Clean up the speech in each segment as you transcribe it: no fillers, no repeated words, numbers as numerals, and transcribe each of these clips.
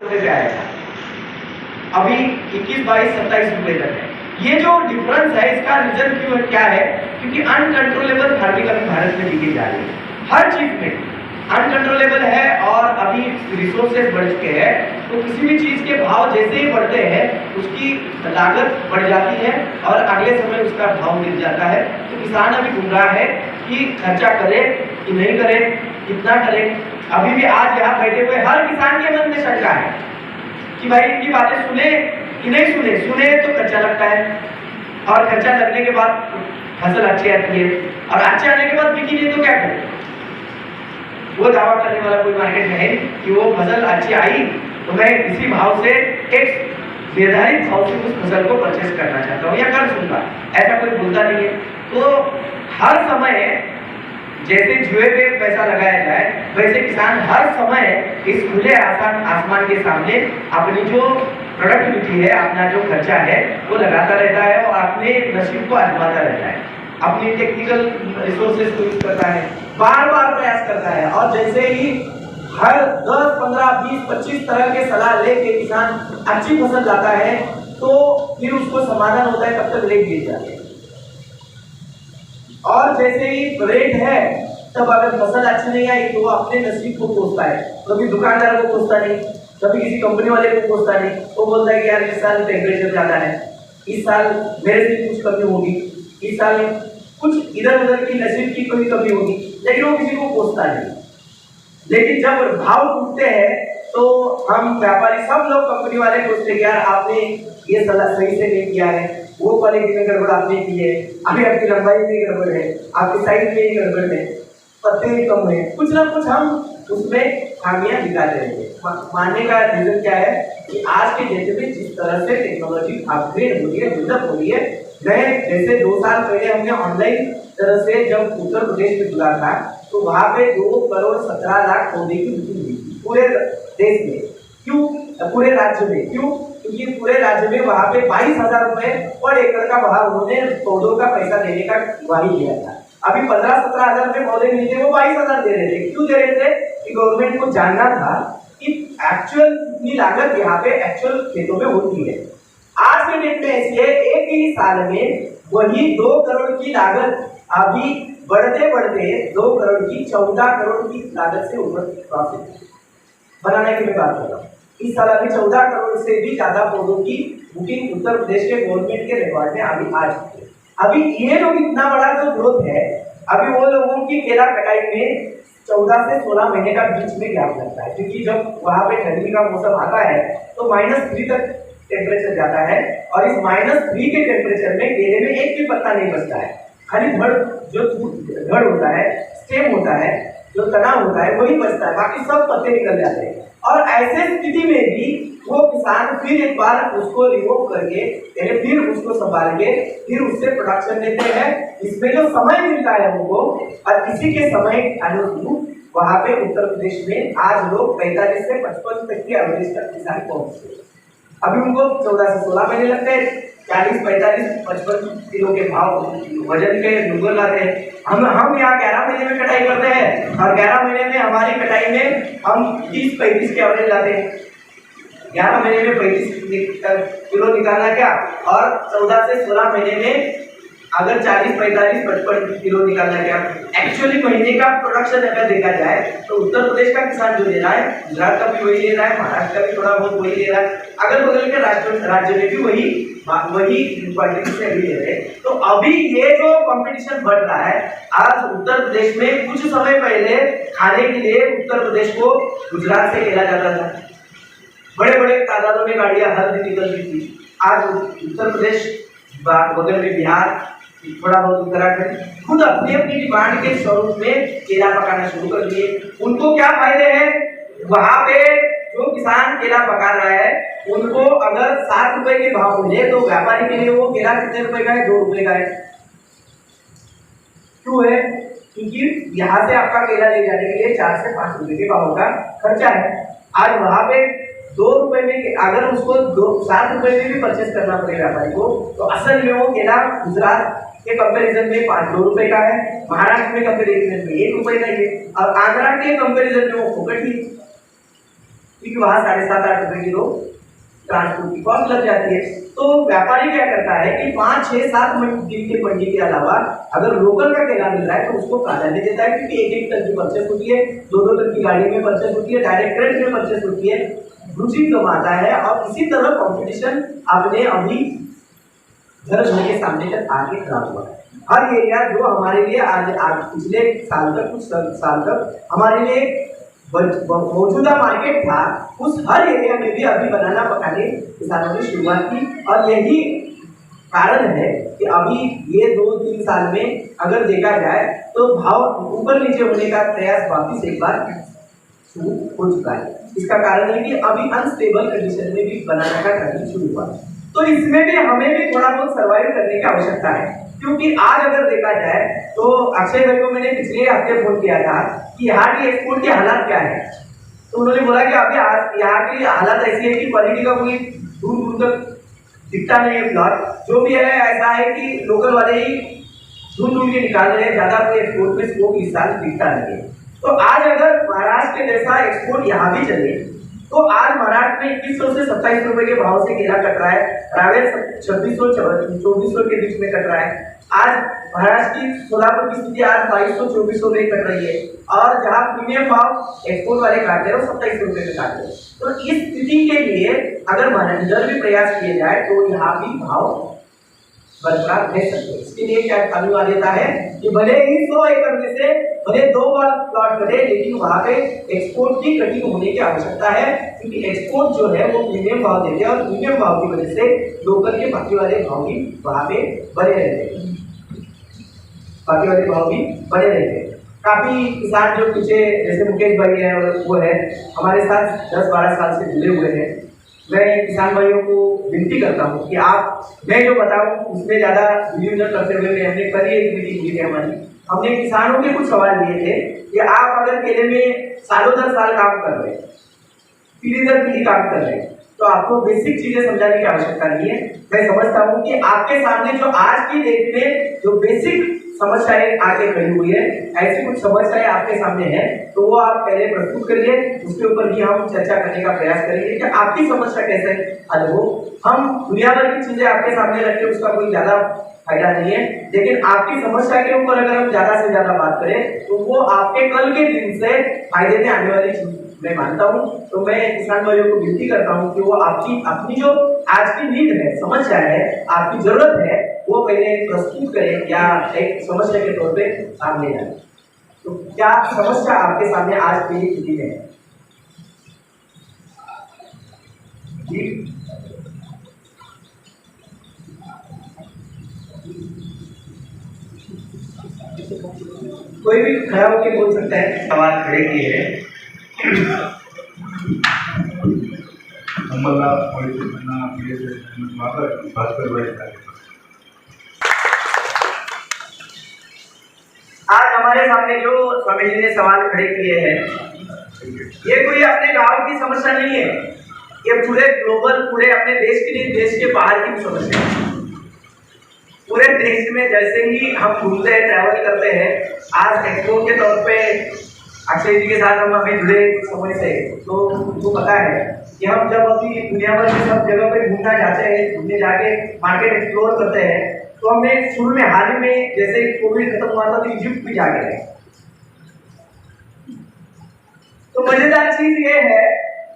रुपए पे आएगा, अभी 21, 22, 27 रुपए तक है। ये जो डिफरेंस है इसका रीजन क्यों क्या है? क्योंकि अनकंट्रोलेबल फार्मिंग अभी भारत में दी जा रही है। हर चीज में अनकंट्रोलेबल है और अभी रिसोर्सेज बढ़ चुके हैं, तो किसी भी चीज के भाव जैसे ही बढ़ते हैं उसकी लागत बढ़ जाती है और अगले समय उसका भाव गिर जाता है। तो किसान अभी गुमराह है कि खर्चा करे कि नहीं करे, कितना करे। अभी भी आज यहाँ बैठे हुए हर किसान के मन में शंका है कि भाई इनकी बातें सुने कि नहीं सुने। सुने तो खर्चा लगता है और खर्चा लगने के बाद फसल अच्छी आती है और अच्छे आने के बाद बिकी नहीं तो क्या करें? वो दावा करने वाला कोई मार्केट में है कि वो फसल अच्छी आई तो मैं इसी भाव से एक निर्धारित भाव से उस फसल को परचेस करना चाहता हूँ या कर दूंगा, ऐसा कोई बोलता नहीं है। तो हर समय जैसे जुए पे पैसा लगाया जाए वैसे किसान हर समय इस खुले आसमान के सामने अपनी जो प्रोडक्टिविटी है, अपना जो खर्चा है वो लगाता रहता है और अपने नसीब को आजमाता रहता है, अपनी टेक्निकल रिसोर्सेज को यूज करता है, बार बार प्रयास करता है। और जैसे ही हर 10, 15, 20, 25 तरह के सलाह लेके किसान अच्छी फसल लाता है तो फिर उसको समाधान होता है, तब तक रेट गिर जाते हैं। और जैसे ही रेट है तब अगर फसल अच्छी नहीं आई तो वो अपने नसीब को कोसता है, कभी दुकानदार को कोसता नहीं, कभी किसी कंपनी वाले को कोसता नहीं। वो बोलता है कि यार इस साल टेम्परेचर ज्यादा है, इस साल मेरे से कुछ कमी होगी, इस साल कुछ इधर उधर की नसीब की कोई कमी होगी, लेकिन वो किसी को कोसता नहीं। लेकिन जब भाव टूटते हैं तो हम व्यापारी सब लोग कंपनी वाले पूछते हैं यार आपने ये सलाह सही से नहीं किया है, वो क्वालिटी में गड़बड़ आपने की है, अभी आपकी लंबाई में गड़बड़ है, आपकी साइज में गड़बड़ है, पत्ते भी कम है, कुछ ना कुछ हम उसमें खामियां निकालते रहेंगे। मानने का रीजन क्या है कि आज के डेट में जिस तरह से टेक्नोलॉजी अपग्रेड हो रही है, डेवलप हो रही है, जैसे 2 साल पहले हमने ऑनलाइन तरह से जब उत्तर प्रदेश में जुड़ा था तो वहां पे 2,17,00,000 पौधे की बुकिंग हुई पूरे देश में। क्यों? पूरे राज्य में। क्यों? क्योंकि पूरे राज्य में वहां पे 22,000 रुपए पर एकड़ का वहां उन्होंने पौधों का पैसा देने का ग्वाही दिया था। अभी 15-17,000 रुपए पौधे मिलते, वो 22,000 दे रहे थे। क्यों दे रहे थे? कि गवर्नमेंट को जानना था कि एक्चुअल की लागत यहाँ पे एक्चुअल खेतों में होती है। आज के डेट में ऐसी है, एक ही साल में वही 2 करोड़ की लागत अभी बढ़ते बढ़ते 2 करोड़ की 14 करोड़ की लागत से ऊपर प्रॉफिट बनाने की मैं बात कर रहा हूँ। इस साल अभी 14 करोड़ से भी ज्यादा पौधों की बुकिंग उत्तर प्रदेश के गवर्नमेंट के रिकॉर्ड में अभी आ चुकी है। अभी ये लोग इतना बड़ा जो ग्रोथ है, अभी वो लोगों की केला कटाई में 14 से 16 महीने का बीच में गैप लगता है, क्योंकि जब वहां पे ठंडी का मौसम आता है तो -3 तक टेम्परेचर जाता है और इस -3 के टेम्परेचर में केले में एक भी पत्ता नहीं बचता है, खाली धड़ होता है, स्टेम होता है, जो तना होता है वही बचता है, बाकी सब पत्ते निकल जाते हैं। और ऐसे स्थिति में भी वो किसान फिर एक बार उसको रिमूव करके फिर उसको संभाल के फिर उससे प्रोडक्शन लेते हैं। इसमें जो समय मिलता है उनको और इसी के समय अनुरूप वहां पे उत्तर प्रदेश में आज लोग 45 से 55 तक की एवरेज तक किसान पहुंचते हैं। अभी उनको 14 से 16 महीने लगते हैं, 40, 45, 55 किलो के भाव वजन के नुगर लाते हैं। हम यहाँ 11 महीने में कटाई करते हैं और 11 महीने में हमारी कटाई में हम 30-35 के एवरेज लाते हैं। 11 महीने में 35 किलो निकालना क्या, और 14 से 16 महीने में अगर 40, 45, 55 किलो निकालना क्या। एक्चुअली महीने का प्रोडक्शन अगर देखा जाए तो उत्तर प्रदेश का किसान जो ले रहा है, गुजरात का भी वही ले रहा है, महाराष्ट्र का भी थोड़ा बहुत वही ले रहा है, अगल बगल के राज्य में भी वही क्वांटिटी से अभी ले रहे हैं। तो अभी ये जो कंपटीशन बढ़ रहा है, आज उत्तर प्रदेश में कुछ समय पहले खाने के लिए उत्तर प्रदेश को गुजरात से खेला जाता था, बड़े बड़े तादादों में गाड़ियां हर दिन निकल रही थी। आज उत्तर प्रदेश बगल में बिहार, थोड़ा बहुत उत्तराखंड खुद अपनी अपनी डिमांड के स्वरूप में केला पकाना शुरू कर दिए। उनको क्या फायदे हैं? वहां पे जो किसान केला पका रहा है उनको अगर 7 रुपए के भाव मिले तो व्यापारी के लिए वो केला कितने रुपए का है? 2 रुपए का है। क्यों है? क्योंकि यहाँ से आपका केला ले जाने के लिए 4 से 5 रुपए के भाव का खर्चा है। आज वहां पे 2 रुपए में अगर उसको 7 रुपए में भी परचेस करना पड़े व्यापारी को, तो असल में वो केला गुजरात के कंपैरिजन में 5-2 रुपए का है, महाराष्ट्र में कंपैरिजन में 1 रुपए का है और आंध्रा के कंपैरिजन में वो फोकट ही। क्योंकि वहाँ 7.5-8 रुपए की तो ट्रांसपोर्ट की कॉस्ट लग जाती है। तो व्यापारी क्या करता है कि 5, 6, 7 दिन के मंडी के अलावा अगर लोकल का केला मिल रहा है तो उसको प्राधान्य देता है, क्योंकि 1-1 टन की परचेस होती है, 2-2 टन की गाड़ी में परचेस होती है, डायरेक्ट क्रेडिट में परचेस होती है, रुचि कमाता है। और इसी तरह कंपटीशन आपने अभी घर के सामने तक आके खड़ा हुआ है। हर एरिया जो हमारे लिए आज पिछले साल तक, कुछ साल तक हमारे लिए मौजूदा मार्केट था, उस हर एरिया में भी अभी बनाना पकाने किसानों ने शुरुआत की। और यही कारण है कि अभी ये 2-3 साल में अगर देखा जाए तो भाव ऊपर नीचे होने का प्रयास वापिस एक बार शुरू हो चुका है। इसका कारण है कि अभी अनस्टेबल कंडीशन में भी बनाना का कार्य शुरू हुआ। तो इसमें भी हमें भी थोड़ा बहुत सर्वाइव करने की आवश्यकता है, क्योंकि आज अगर देखा जाए तो अक्षय भाई को मैंने पिछले हफ्ते फोन किया था कि यहाँ की एक्सपोर्ट की हालात क्या है। तो उन्होंने बोला कि अभी यहाँ की हालत ऐसी है कि क्वालिटी का कोई दूर दूर तक दिखता नहीं है प्लॉट। जो भी है ऐसा है कि लोकल वाले ही ढूंढ के निकाल रहे हैं, ज्यादा कोई एक्सपोर्ट में स्कोप इस साल दिखता नहीं है। तो आज अगर महाराष्ट्र के जैसा एक्सपोर्ट यहाँ भी चले तो आज महाराष्ट्र में 2100 से 27 रुपए के भाव से केला कट रहा है, रावेल 2600-2400 के बीच में कट रहा है। आज महाराष्ट्र की सोलापुर की स्थिति आज 2200-2400 में कट रही है, और जहां प्रीमियम भाव एक्सपोर्ट वाले काट रहे हैं वो 27 रुपए में काट रहे हैं। तो इस स्थिति के लिए अगर मैनेजर भी प्रयास किए जाए तो यहाँ भी भाव बरकरार रह सकते हैं। इसके लिए क्या कानून आ देता है कि भले ही 100 एकड़ में से भले 2 बार प्लॉट कटे, लेकिन वहां पे एक्सपोर्ट की कटिंग होने की आवश्यकता है, क्योंकि एक्सपोर्ट जो है वो प्रीमियम भाव देते हैं, और प्रीमियम भाव की वजह से लोकल के बाकी वाले भाव भी वहां पे बने रहते हैं, बाकी वाले भाव भी बने रहते हैं। काफी किसान जो पीछे जैसे मुकेश भाई है और वो है हमारे साथ 10-12 साल से जुड़े हुए हैं, मैं किसान भाइयों को विनती करता हूँ कि आप मैं जो बताऊँ उसमें ज़्यादा वीडियो न करते हुए हमने कल ही एक मीटिंग हुई थी हमारी, हमने किसानों के कुछ सवाल लिए थे कि आप अगर केले में सालों 10 साल काम कर रहे हैं, पीढ़ी दर पीढ़ी काम कर रहे हैं, तो आपको बेसिक चीजें समझाने की आवश्यकता नहीं है। मैं समझता हूँ कि आपके सामने जो आज की डेट में जो बेसिक समस्याएं आके खड़ी हुई है, ऐसी कुछ समस्याएं आपके सामने हैं, तो वो आप पहले प्रस्तुत करिए, उसके ऊपर भी हम चर्चा करने का प्रयास करेंगे कि आपकी समस्या कैसे हल हो। हम दुनिया भर की चीजें आपके सामने रखें उसका कोई ज्यादा फायदा नहीं है, लेकिन आपकी समस्या के ऊपर अगर हम ज्यादा से ज्यादा बात करें तो वो आपके कल के दिन से फायदे में आने वाली चीज मैं मानता हूं। तो मैं किसान भाइयों को विनती करता हूं कि वो आपकी अपनी जो आज की नीड है, समस्या है, आपकी जरूरत है, वो पहले प्रस्तुत करें या एक समस्या के तौर पे सामने आए। तो क्या समस्या आपके सामने आज की स्थिति है? जी कोई भी खड़ा होकर बोल सकता है। सवाल खड़े किए हैं आज हमारे सामने जो स्वामी जी ने सवाल खड़े किए हैं, ये कोई अपने गांव की समस्या नहीं है, ये पूरे ग्लोबल, पूरे अपने देश की नहीं, देश के बाहर की समस्या है। पूरे देश में जैसे ही हम घूमते हैं, ट्रैवल करते हैं, आज एक्सपोर्ट के तौर पे अक्षय जी के साथ हम अभी जुड़े समय से, तो उनको पता है कि हम जब अभी दुनिया भर में सब जगह पे घूमना जाते हैं, घूमने जाके मार्केट एक्सप्लोर करते हैं, तो हमने शुरू में हाल ही में जैसे कोविड खत्म हुआ था तो इजिप्ट भी जा गए। तो मजेदार चीज ये है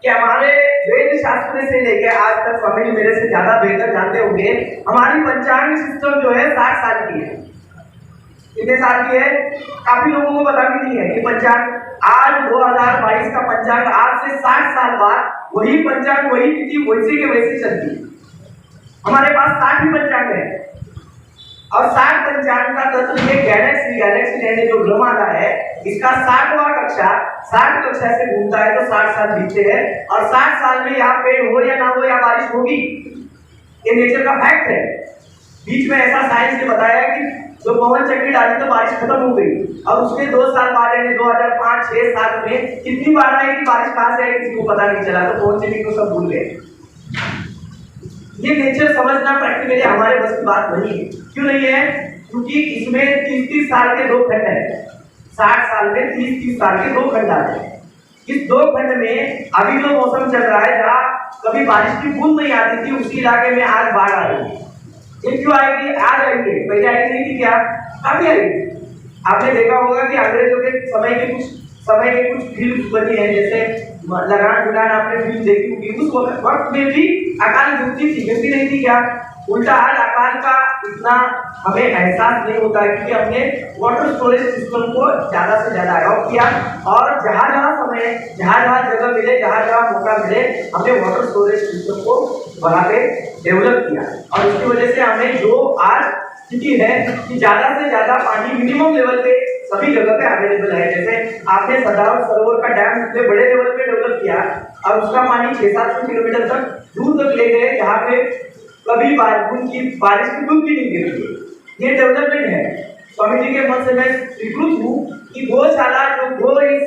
कि हमारे वेद शास्त्र से लेकर आज तक स्वामी जी मेरे से ज्यादा बेहतर जानते होंगे, हमारी पंचांग सिस्टम जो है 60 साल की है। कितने साल की है? काफी लोगों को पता भी नहीं है कि पंचांग आज 2022 का पंचांग आज से 60 साल बाद वही पंचांग, वही तिथि वैसे के वैसे चलती है। हमारे पास 60 ही पंचांग है, और 60 पंचांग का तत्व ये गैलेक्सी यानी जो ब्रह्मांड है, इसका 60वां कक्षा 60 कक्षा से घूमता है तो 60 साल बीतते हैं, और 60 साल में यहाँ पेड़ हो या ना हो या बारिश होगी, ये नेचर का फैक्ट है। बीच में ऐसा साइंस ने बताया कि जो पवन चक्की डाली तो बारिश खत्म हो गई, और उसके 2 साल बाद यानी 2005, 6, 7 में कितनी बार आई कि बारिश कहां से आई किसी को पता नहीं चला, तो पवन चक्की को सब भूल गए। ये नेचर समझना प्रैक्टिकली हमारे बस की बात नहीं है। क्यों नहीं है? क्योंकि इसमें 30-30 साल के 2 खंड है, 60 साल में 30-30 साल के 2 खंड आते हैं। इस दो खंड में अभी जो मौसम चल रहा है, जहाँ कभी बारिश की बूंद नहीं आती थी, उसी इलाके में आज बाढ़ आ रही है। ये क्यों आएगी? आज आएगी, पहले आई नहीं थी क्या? अभी आएगी। आपने देखा होगा कि अंग्रेजों के समय के कुछ फिल्म बनी है, जैसे लगान भिड़ान आपने फिल्म देखी होगी। उस वक्त में भी अकाल गिनती थी, गिनती नहीं थी क्या? उल्टा आज अकाल का इतना हमें एहसास नहीं होता है, क्योंकि हमने वाटर स्टोरेज सिस्टम को ज्यादा से ज्यादा अडॉप्ट किया, और जहाँ जहाँ जगह मिले, जहाँ मौका मिले, हमने वाटर स्टोरेज सिस्टम को वहाँ पे डेवलप किया। और इसकी वजह से हमें जो आज स्थिति है कि ज्यादा से ज्यादा पानी मिनिमम लेवल पे सभी जगह पे अवेलेबल है। जैसे आपने सरदार सरोवर का डैम इतने बड़े लेवल पे डेवलप किया, और उसका पानी 600-700 किलोमीटर तक दूर तक ले गए, जहाँ पे कभी बारिश की बूंद भी नहीं गिरती। ये डेवलपमेंट है। स्वामी जी के मन से मैं स्वीकृत हूँ कि गौशाला जो इस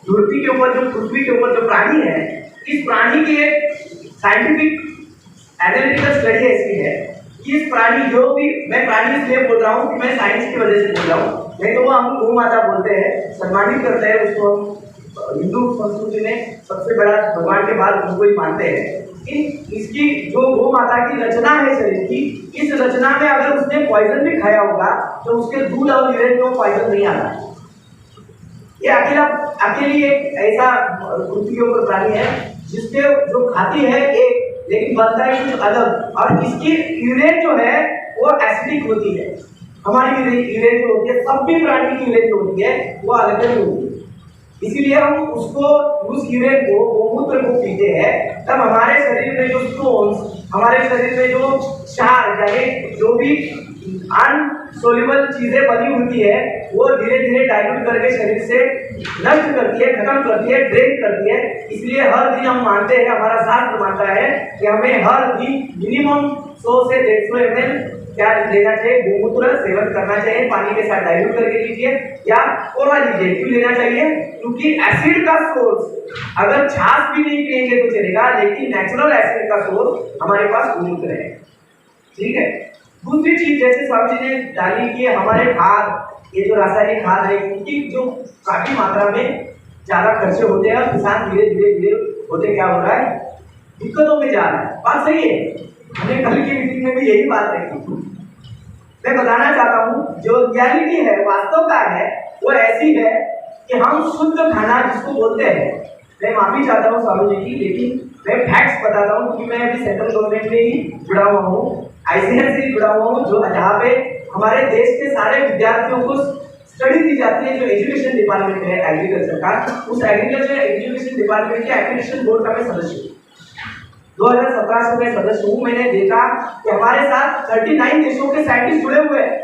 धरती के ऊपर, जो पृथ्वी के ऊपर जो प्राणी है, इस प्राणी की एक साइंटिफिक एनालिटिकल स्टडी ऐसी है कि इस प्राणी, जो भी मैं प्राणी इसलिए बोल रहा हूँ कि मैं साइंस की वजह से बोल रहा हूँ, नहीं तो वो हम गौ माता बोलते हैं, सम्मानित करते हैं उसको। हिंदू संस्कृति में सबसे बड़ा भगवान के बाद उनको ही मानते हैं। इसकी जो गौ माता की रचना है शरीर की, इस रचना में अगर उसने पॉइजन भी खाया होगा तो उसके दूध और यूरिन में पॉइजन नहीं आता। ये अकेली एक ऐसा पृथ्वी के ऊपर प्राणी है जिसके जो खाती है एक, लेकिन बनता है कुछ अलग। और इसकी यूरिन जो है वो एसिडिक होती है। हमारी यूरिन जो होती है, सब भी प्राणी की यूरिन जो होती है वो अलग अलग होती है। इसीलिए हम उसको, उस यूरिन को, गोमूत्र को पीते हैं, तब हमारे शरीर में जो स्टोन्स, हमारे शरीर में जो क्षार, चाहे जो भी अनसोल्युबल चीजें बनी होती है, वो धीरे धीरे डाइल्यूट करके शरीर से नष्ट करती है, खत्म करती है, ड्रेन करती है। इसलिए हर दिन हम मानते हैं, हमारा शास्त्र मानता है कि हमें हर दिन मिनिमम 100 से 150 ml क्या लेना चाहिए, गोमूत्र सेवन करना चाहिए, पानी के साथ डाइल्यूट करके लीजिए या कोरा लीजिए। क्यों लेना चाहिए? क्योंकि एसिड का सोर्स, अगर छाछ भी नहीं पिएंगे तो चलेगा, लेकिन नेचुरल एसिड का सोर्स हमारे पास गोमूत्र है। ठीक है। दूसरी चीज, जैसे स्वामी जी ने डाली कि हमारे खाद, ये जो रासायनिक खाद है, क्योंकि जो काफी मात्रा में ज्यादा खर्चे होते हैं, और किसान धीरे धीरे होते क्या हो रहा है, दिक्कतों में जा रहा है। बात सही है, हमने कल की मीटिंग में भी यही बात रखी। मैं बताना चाहता हूँ, जो रियलिटी है, वास्तवता है, वो ऐसी है कि हम शुद्ध खाना जिसको बोलते हैं, मैं माफी चाहता हूँ स्वामी जी की, लेकिन मैं फैक्ट्स बताता हूँ, क्योंकि मैं अभी सेंट्रल गवर्नमेंट में ही जुड़ा हुआ हूँ, ICSE से जुड़ा हुआ हूँ, जो जहाँ पे हमारे देश के सारे विद्यार्थियों को स्टडी दी जाती है। जो एजुकेशन डिपार्टमेंट है एग्रीकल्चर का, उस एग्रीकल्चर एजुकेशन डिपार्टमेंट के एक्रेडिटेशन बोर्ड का मैं सदस्य हूँ। 2017 से मैं सदस्य हूँ। मैंने देखा कि हमारे साथ 39 देशों के साइंटिस्ट जुड़े हुए हैं।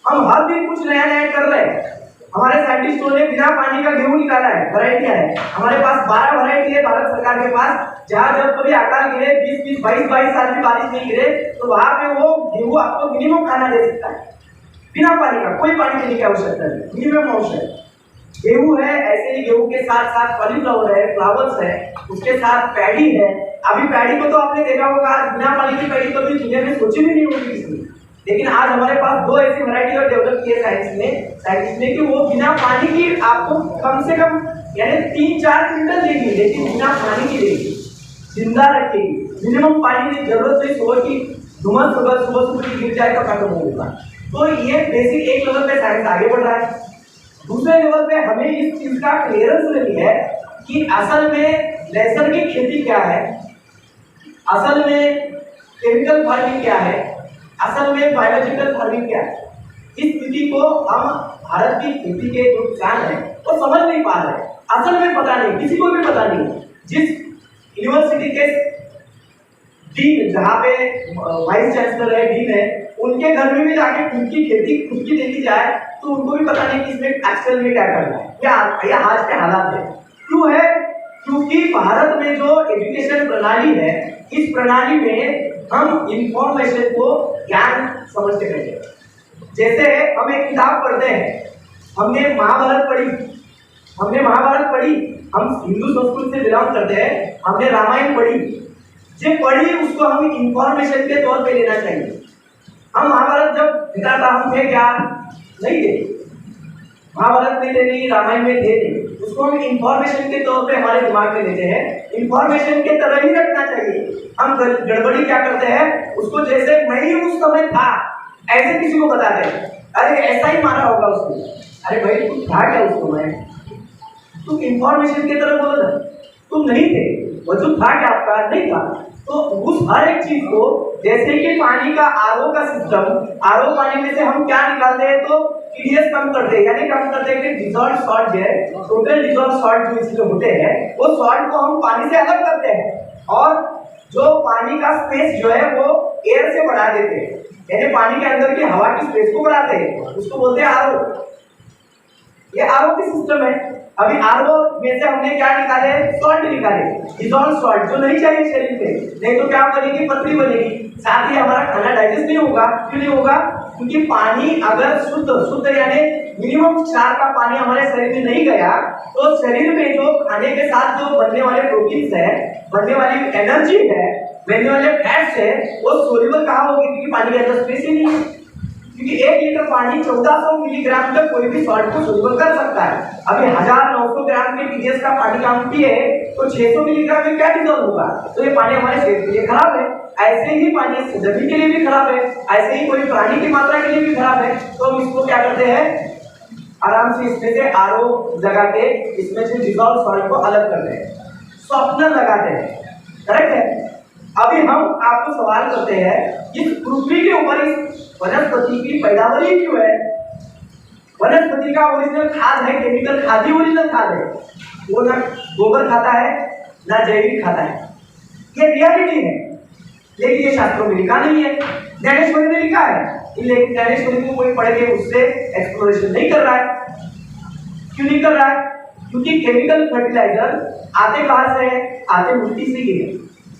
हम हर दिन कुछ नया नया कर रहे हैं। हमारे साइंटिस्टों ने बिना पानी का गेहूं निकाला है, वैरायटियां है हमारे पास, 12 वैरायटी है भारत सरकार के पास। जहाँ जब कभी अकाल गिरे, 20-20, 22-22 साल भी बारिश नहीं गिरे, तो वहां पे वो गेहूं आपको मिनिमम खाना दे सकता है, बिना पानी का, कोई पानी देने की आवश्यकता नहीं, मिनिमम आवश्यक गेहूं है। ऐसे ही गेहूं के साथ साथ कॉलीफ्लावर है, फ्लावर्स है, उसके साथ पैडी है। अभी पैडी को तो आपने देखा होगा, आज बिना पानी की पैडी कभी दुनिया में सोची भी नहीं होगी किसी ने, लेकिन आज हमारे पास 2 ऐसी वैरायटी और डेवलप की है साइंटिस्ट ने कि वो बिना पानी की आपको कम से कम यानी 3-4 क्विंटल देगी, लेकिन बिना पानी की देगी, जिंदा रखेगी। मिनिमम पानी की जरूरत नहीं, सुबह की धुमस सुबह गिर जाए तो खत्म होगा। तो ये बेसिक एक लेवल पे साइंस आगे बढ़ रहा है। दूसरे लेवल पे हमें इस चीज का क्लियरेंस मिली है कि असल में नैसर्गिक खेती क्या है, असल में केमिकल फार्मिंग क्या है, असल में बायोलॉजिकल फार्मिंग क्या है। इस स्थिति को हम भारत की खेती के जो किसान है वो समझ नहीं पा रहे, असल में पता नहीं, किसी को भी पता नहीं। जिस यूनिवर्सिटी के डीन, जहाँ पे वाइस चांसलर है, डीन है, उनके घर में भी जाके खुद की खेती खुद की देखी जाए तो उनको भी पता नहीं कि इसमें एक्चुअल में क्या करना है, या आज के हालात है। क्यों है? क्योंकि भारत में जो एजुकेशन प्रणाली है, इस प्रणाली में हम इंफॉर्मेशन को ज्ञान समझते हैं। जैसे हम एक किताब पढ़ते हैं, हमने महाभारत पढ़ी, हम हिंदू संस्कृति से बिलोंग करते हैं, हमने रामायण पढ़ी, जो पढ़ी उसको हम इंफॉर्मेशन के तौर पे लेना चाहिए। हम महाभारत जब दिखा था, हम थे क्या नहीं थे, महाभारत में थे नहीं, रामायण में थे नहीं, उसको हम इंफॉर्मेशन के तौर पे हमारे दिमाग में लेते हैं, इंफॉर्मेशन के तरह ही रखना चाहिए। हम गड़बड़ी क्या करते हैं, उसको जैसे मैं ही उस समय था ऐसे किसी को बताते हैं, अरे ऐसा ही मारा होगा उसको, अरे भाई तुम था क्या उस समय, तुम इंफॉर्मेशन की तरह बोलो ना, तुम नहीं थे, वजूद था क्या आपका, नहीं था। तो उस हर एक चीज को, जैसे कि पानी का आरओ का सिस्टम, आरओ पानी में से हम क्या निकालते हैं, तो टीडीएस कम करते हैं, यानी कम करते हैं कि डिसॉल्व सॉल्ट जो है, टोटल डिसॉल्व सॉल्ट जो इसमें होते हैं, वो सॉल्ट को हम पानी से अलग करते हैं, और जो पानी का स्पेस जो है वो एयर से बढ़ा देते हैं, यानी पानी के अंदर की हवा की स्पेस को बढ़ाते हैं, उसको बोलते हैं आरओ। ये आरओ की सिस्टम है। अभी आरओ में से हमने क्या निकाले, सॉल्ट निकाले, डिसॉल्व सॉल्ट, जो नहीं चाहिए शरीर पे, नहीं तो क्या बनेगी, पतली बनेगी, साथ ही हमारा खाना डाइजेस्ट नहीं होगा। क्यों नहीं होगा, क्योंकि पानी अगर शुद्ध यानी मिनिमम 4 का पानी हमारे शरीर में नहीं गया, तो शरीर में जो खाने के साथ जो बनने वाले प्रोटीन्स है, बनने वाली एनर्जी है, बनने वाले फैट्स है, वो सोल्यूबल कहाँ होगी, क्योंकि पानी के अंदर स्पेस ही नहीं है। क्योंकि 1 लीटर पानी 1400 मिलीग्राम तक कोई भी सॉल्ट को सोल्यूबल कर सकता है। अभी 1900 ग्राम के टीडीएस का पानी का हम पिए तो 600 मिलीग्राम में क्या डिजॉल्व होगा, तो ये पानी हमारे सेहत के लिए खराब है। ऐसे ही पानी सभी के लिए भी खराब है, ऐसे ही कोई प्राणी की मात्रा के लिए भी खराब है। तो हम इसको क्या करते हैं, आराम से इसमें से आरओ लगा के इसमें से डिजॉल्व सॉल्ट को अलग करते हैं, सॉफ्टनर लगाते हैं, करेक्ट है। अभी हम आपको सवाल करते हैं, इस पृथ्वी के ऊपर इस वनस्पति की पैदावार क्यों है, वनस्पति का ओरिजिनल खाद है, केमिकल खाद ही ओरिजिनल खाद है, वो ना गोबर खाता है ना जैविक खाता है, ये रियलिटी है। लेकिन ये शास्त्रों में लिखा नहीं है, ज्ञानेश्वरी में लिखा है, लेकिन ज्ञानेश्वरी को कोई पढ़ के उससे एक्सप्लोरेशन नहीं कर रहा है। क्यों नहीं कर रहा है, क्योंकि केमिकल फर्टिलाइजर आते कहां से है, आते मिट्टी से ही है।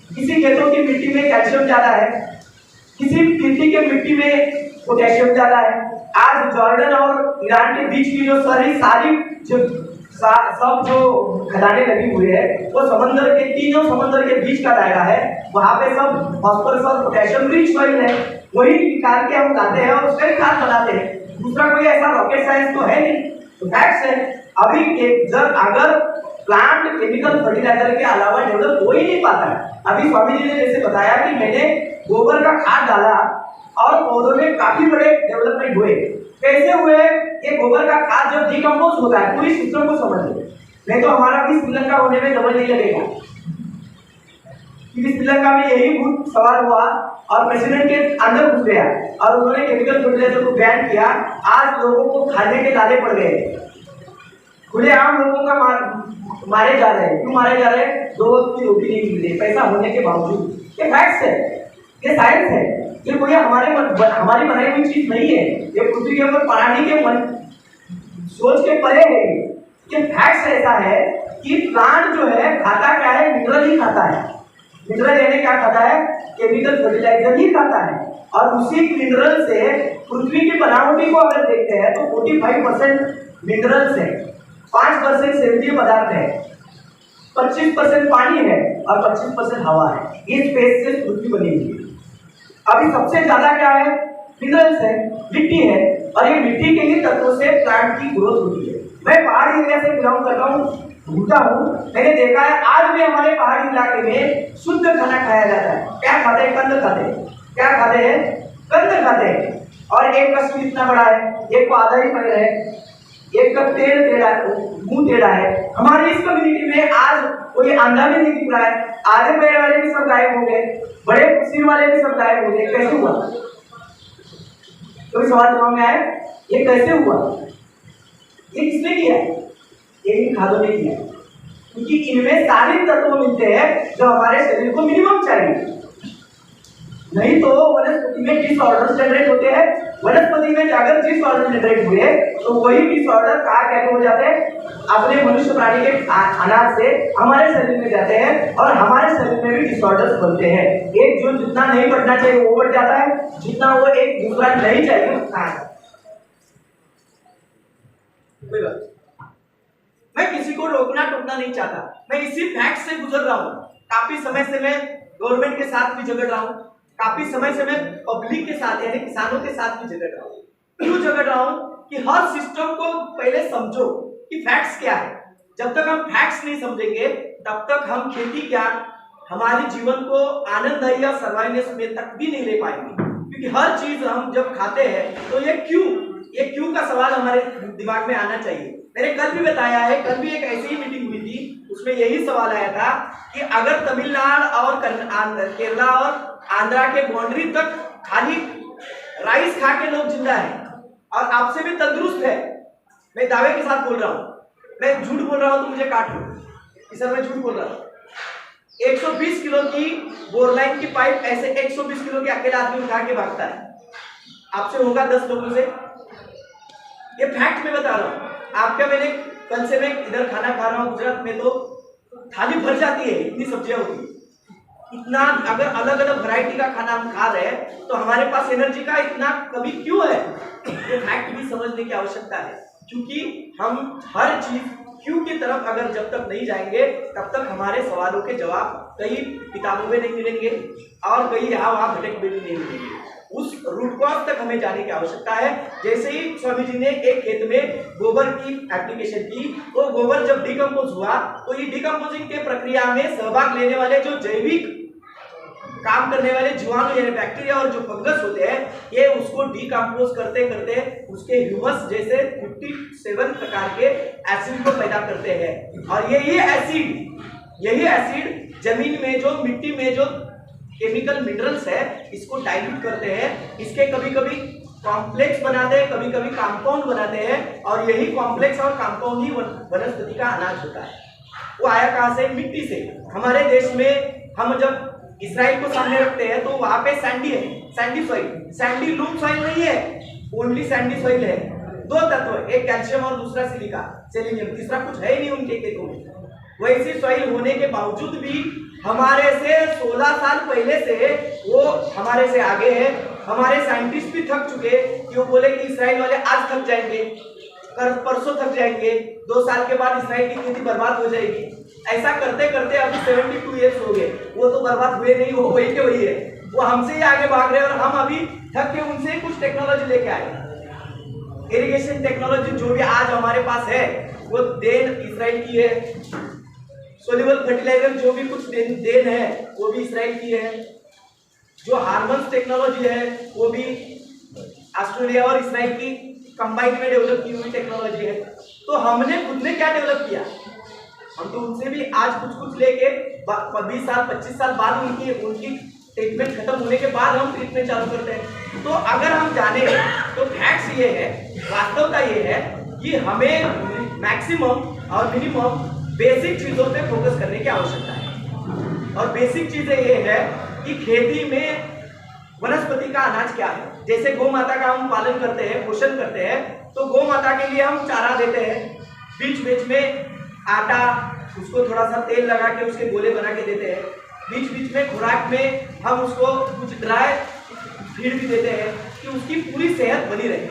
किसी खेतों की मिट्टी में कैल्शियम ज्यादा है, किसी खेती के मिट्टी में पोटेशियम ज्यादा है। आज जॉर्डन और ईरान के बीच की जो सारी सब जो खदानें लगी हुई है, वो समंदर के तीनों समंदर के बीच का दायरा है, वहां पे सब फास्फोरस और पोटेशियम रिच सॉइल है, वही निकाल के हम लाते हैं और उसका खाद बनाते हैं। दूसरा कोई ऐसा रॉकेट साइंस तो है नहीं, तो फैक्ट्स है। अभी जब अगर प्लांट केमिकल फर्टिलाइजर के अलावा डेवलप हो ही नहीं पाता है। अभी स्वामी जी ने जैसे बताया कि मैंने गोबर का खाद डाला और पौधों में काफी बड़े डेवलपमेंट हुए। कैसे हुए, ये गोबर का खाद जब डिकम्पोज होता है, पूरी सिस्टम को समझ लो, नहीं तो हमारा भी श्रीलंका होने में समय नहीं लगेगा। क्योंकि श्रीलंका में यही भूत सवाल हुआ और प्रेसिडेंट के अंदर घुस गया और उन्होंने केमिकल फर्टिलाइजर को बैन किया। आज लोगों को खाने के लाले पड़ गए, खुलेआम लोगों का मारे जा रहे हैं। क्यों मारे जा रहे हैं, 2 वक्त की रोटी नहीं मिल रही, पैसा होने के बावजूद। ये फैक्ट्स है, ये साइंस है, ये कोई हमारी बनाई हुई चीज नहीं है, ये पृथ्वी के ऊपर प्राणी के मन सोच के परे है। ये फैक्ट्स ऐसा है कि प्लांट जो है खाता क्या है, मिनरल ही खाता है। मिनरल यानी क्या खाता है, केमिकल फर्टिलाइजर ही खाता है। और उसी मिनरल से पृथ्वी की बनावटी को अगर देखते हैं तो 45% मिनरल्स है, 5% सेंद्रीय पदार्थ है, 25% पानी है और 25% हवा है। ये स्पेस से पृथ्वी बनी हुई है। अभी सबसे ज्यादा क्या है, मिनरल्स है, मिट्टी है, और ये मिट्टी के ही तत्वों से प्लांट की ग्रोथ होती है। मैं पहाड़ी एरिया से बिलोंग करता हूँ, घूमता हूँ, मैंने देखा है आज भी हमारे पहाड़ी इलाके में शुद्ध खाना खाया जाता है। क्या खाते हैं, कंद खाते हैं। क्या खाते हैं, कंद खाते हैं। और एक का सिर इतना बड़ा है, एक को आधा ही पैर है, एक का पेड़ टेढ़ा, मुंह टेढ़ा है। हमारी इस कम्युनिटी में आज कोई अंधा भी नहीं दिख रहा है, आधे पैर वाले भी सब गायब हो गए, बड़े सिर वाले भी सब गायब हो गए। कैसे हुआ, कोई सवाल दिमाग में आया, ये कैसे हुआ, ये किसने किया, ये इन खादों ने किया। क्योंकि इनमें सारे तत्व मिलते हैं जो हमारे शरीर को मिनिमम चाहिए, नहीं तो वनस्पति में डिसऑर्डर जनरेट होते हैं। वनस्पति में अगर डिसऑर्डर जनरेट हुए तो वही डिसऑर्डर कहाँ कैसे हो जाते हैं, अपने मनुष्य प्राणी के अनाज से हमारे शरीर में जाते हैं और हमारे शरीर में भी डिसऑर्डर्स बनते हैं। एक जो जितना नहीं बढ़ना चाहिए वो बढ़ जाता है, जितना वो एक दूसरा नहीं चाहिए उतना। मैं किसी को रोकना टोकना नहीं चाहता, मैं इसी फैक्ट से गुजर रहा हूँ। काफी समय से मैं गवर्नमेंट के साथ भी झगड़ रहा हूँ, काफी समय से मैं पब्लिक के साथ यानी किसानों के साथ भी झगड़ रहा हूँ। क्यों झगड़ रहा हूं कि हर सिस्टम को पहले समझो कि फैक्ट्स क्या है। जब तक हम फैक्ट्स नहीं समझेंगे तब तक हम खेती क्या हमारे जीवन को आनंददायी या सर्वाइवनेस में तक भी नहीं ले पाएंगे। क्योंकि हर चीज हम जब खाते हैं तो ये क्यों का सवाल हमारे दिमाग में आना चाहिए। मैंने कल भी बताया है, कल भी एक ऐसी ही मीटिंग हुई थी, उसमें यही सवाल आया था कि अगर तमिलनाडु और केरला और आंध्रा के बाउंड्री तक खाली राइस खा के लोग जिंदा है और आपसे भी तंदुरुस्त है, मैं दावे के साथ बोल रहा हूं, मैं झूठ बोल रहा हूं तो मुझे काट लो कि सर मैं झूठ बोल रहा हूं। 120 किलो की बोरलाइन की पाइप ऐसे 120 किलो के अकेला आदमी उठा के भागता है, आपसे होगा 10 लोगों से। ये फैक्ट मैं बता रहा हूं आपका। मैंने कल से मैं इधर खाना खा रहा हूं गुजरात में, तो थाली भर जाती है, इतनी सब्जियां होती है, इतना। अगर अलग अलग वैरायटी का खाना हम खा रहे हैं तो हमारे पास एनर्जी का इतना कमी क्यों है, ये फैक्ट भी समझने की आवश्यकता है। क्योंकि हम हर चीज क्यों की तरफ अगर जब तक नहीं जाएंगे तब तक हमारे सवालों के जवाब कई किताबों में नहीं मिलेंगे और कई यहाँ वहां भटक में भी नहीं मिलेंगे। उस रूट कॉज तक हमें जाने की आवश्यकता है। जैसे ही स्वामी जी ने एक खेत में गोबर की एप्लीकेशन की, तो गोबर जब डिकम्पोज हुआ तो ये डिकम्पोजिंग के प्रक्रिया में सहभाग लेने वाले जो जैविक काम करने वाले जीवाणु यानी बैक्टीरिया और जो फंगस होते हैं, ये उसको डिकम्पोज करते करते उसके ह्यूमस जैसे 57 प्रकार के एसिड को पैदा करते हैं। और यही एसिड जमीन में जो मिट्टी में जो केमिकल मिनरल्स है इसको डाइल्यूट करते हैं, इसके कभी कभी कॉम्प्लेक्स बनाते हैं, कभी कभी कंपाउंड बनाते हैं, और यही कॉम्प्लेक्स और कंपाउंड ही वनस्पति का अनाज होता है। वो आया कहां से? मिट्टी से। हमारे देश में हम जब इजराइल को सामने रखते हैं तो वहां पे सैंडी है, Sandy soil, Sandy loom soil नहीं है, ओनली सैंडी सॉइल है। दो तत्व, एक कैल्शियम और दूसरा सिलिका सेलेनियम, तीसरा कुछ है ही नहीं उनके खेतों में। वैसी सॉइल होने के बावजूद भी हमारे से 16 साल पहले से वो हमारे से आगे है। हमारे साइंटिस्ट भी थक चुके कि वो बोले कि इजराइल वाले आज थक जाएंगे, परसों थक जाएंगे, 2 साल के बाद इजराइल की खेती बर्बाद हो जाएगी। ऐसा करते करते अभी 72 ईयर्स हो गए, वो तो बर्बाद हुए नहीं, वो वही के वही है, वो हमसे ही आगे भाग रहे हैं और हम अभी थक के उनसे कुछ टेक्नोलॉजी लेके आए। इरिगेशन टेक्नोलॉजी जो भी आज हमारे पास है वो देन इजराइल की है। सोल्यूबल फर्टिलाइजर जो भी कुछ देन है वो भी इजराइल की है। जो हार्मोन्स टेक्नोलॉजी है वो भी ऑस्ट्रेलिया और इजराइल की कंबाइंड में डेवलप की हुई टेक्नोलॉजी है। तो हमने खुद ने क्या डेवलप किया? हम तो उनसे भी आज कुछ लेके 20 साल 25 साल बाद उनकी ट्रीटमेंट खत्म होने के बाद हम ट्रीटमेंट चालू करते हैं। तो अगर हम जाने तो फैक्ट्स ये है, वास्तवता ये है कि हमें मैक्सिमम और मिनिमम बेसिक चीजों पे फोकस करने की आवश्यकता है। और बेसिक चीजें ये है कि खेती में वनस्पति का अनाज क्या है। जैसे गौ माता का हम पालन करते हैं, पोषण करते हैं, तो गौ माता के लिए हम चारा देते हैं, बीच बीच में आटा, उसको थोड़ा सा तेल लगा के उसके गोले बना के देते हैं, बीच बीच में खुराक में हम उसको कुछ ड्राई फीड भी देते हैं कि उसकी पूरी सेहत बनी रहे।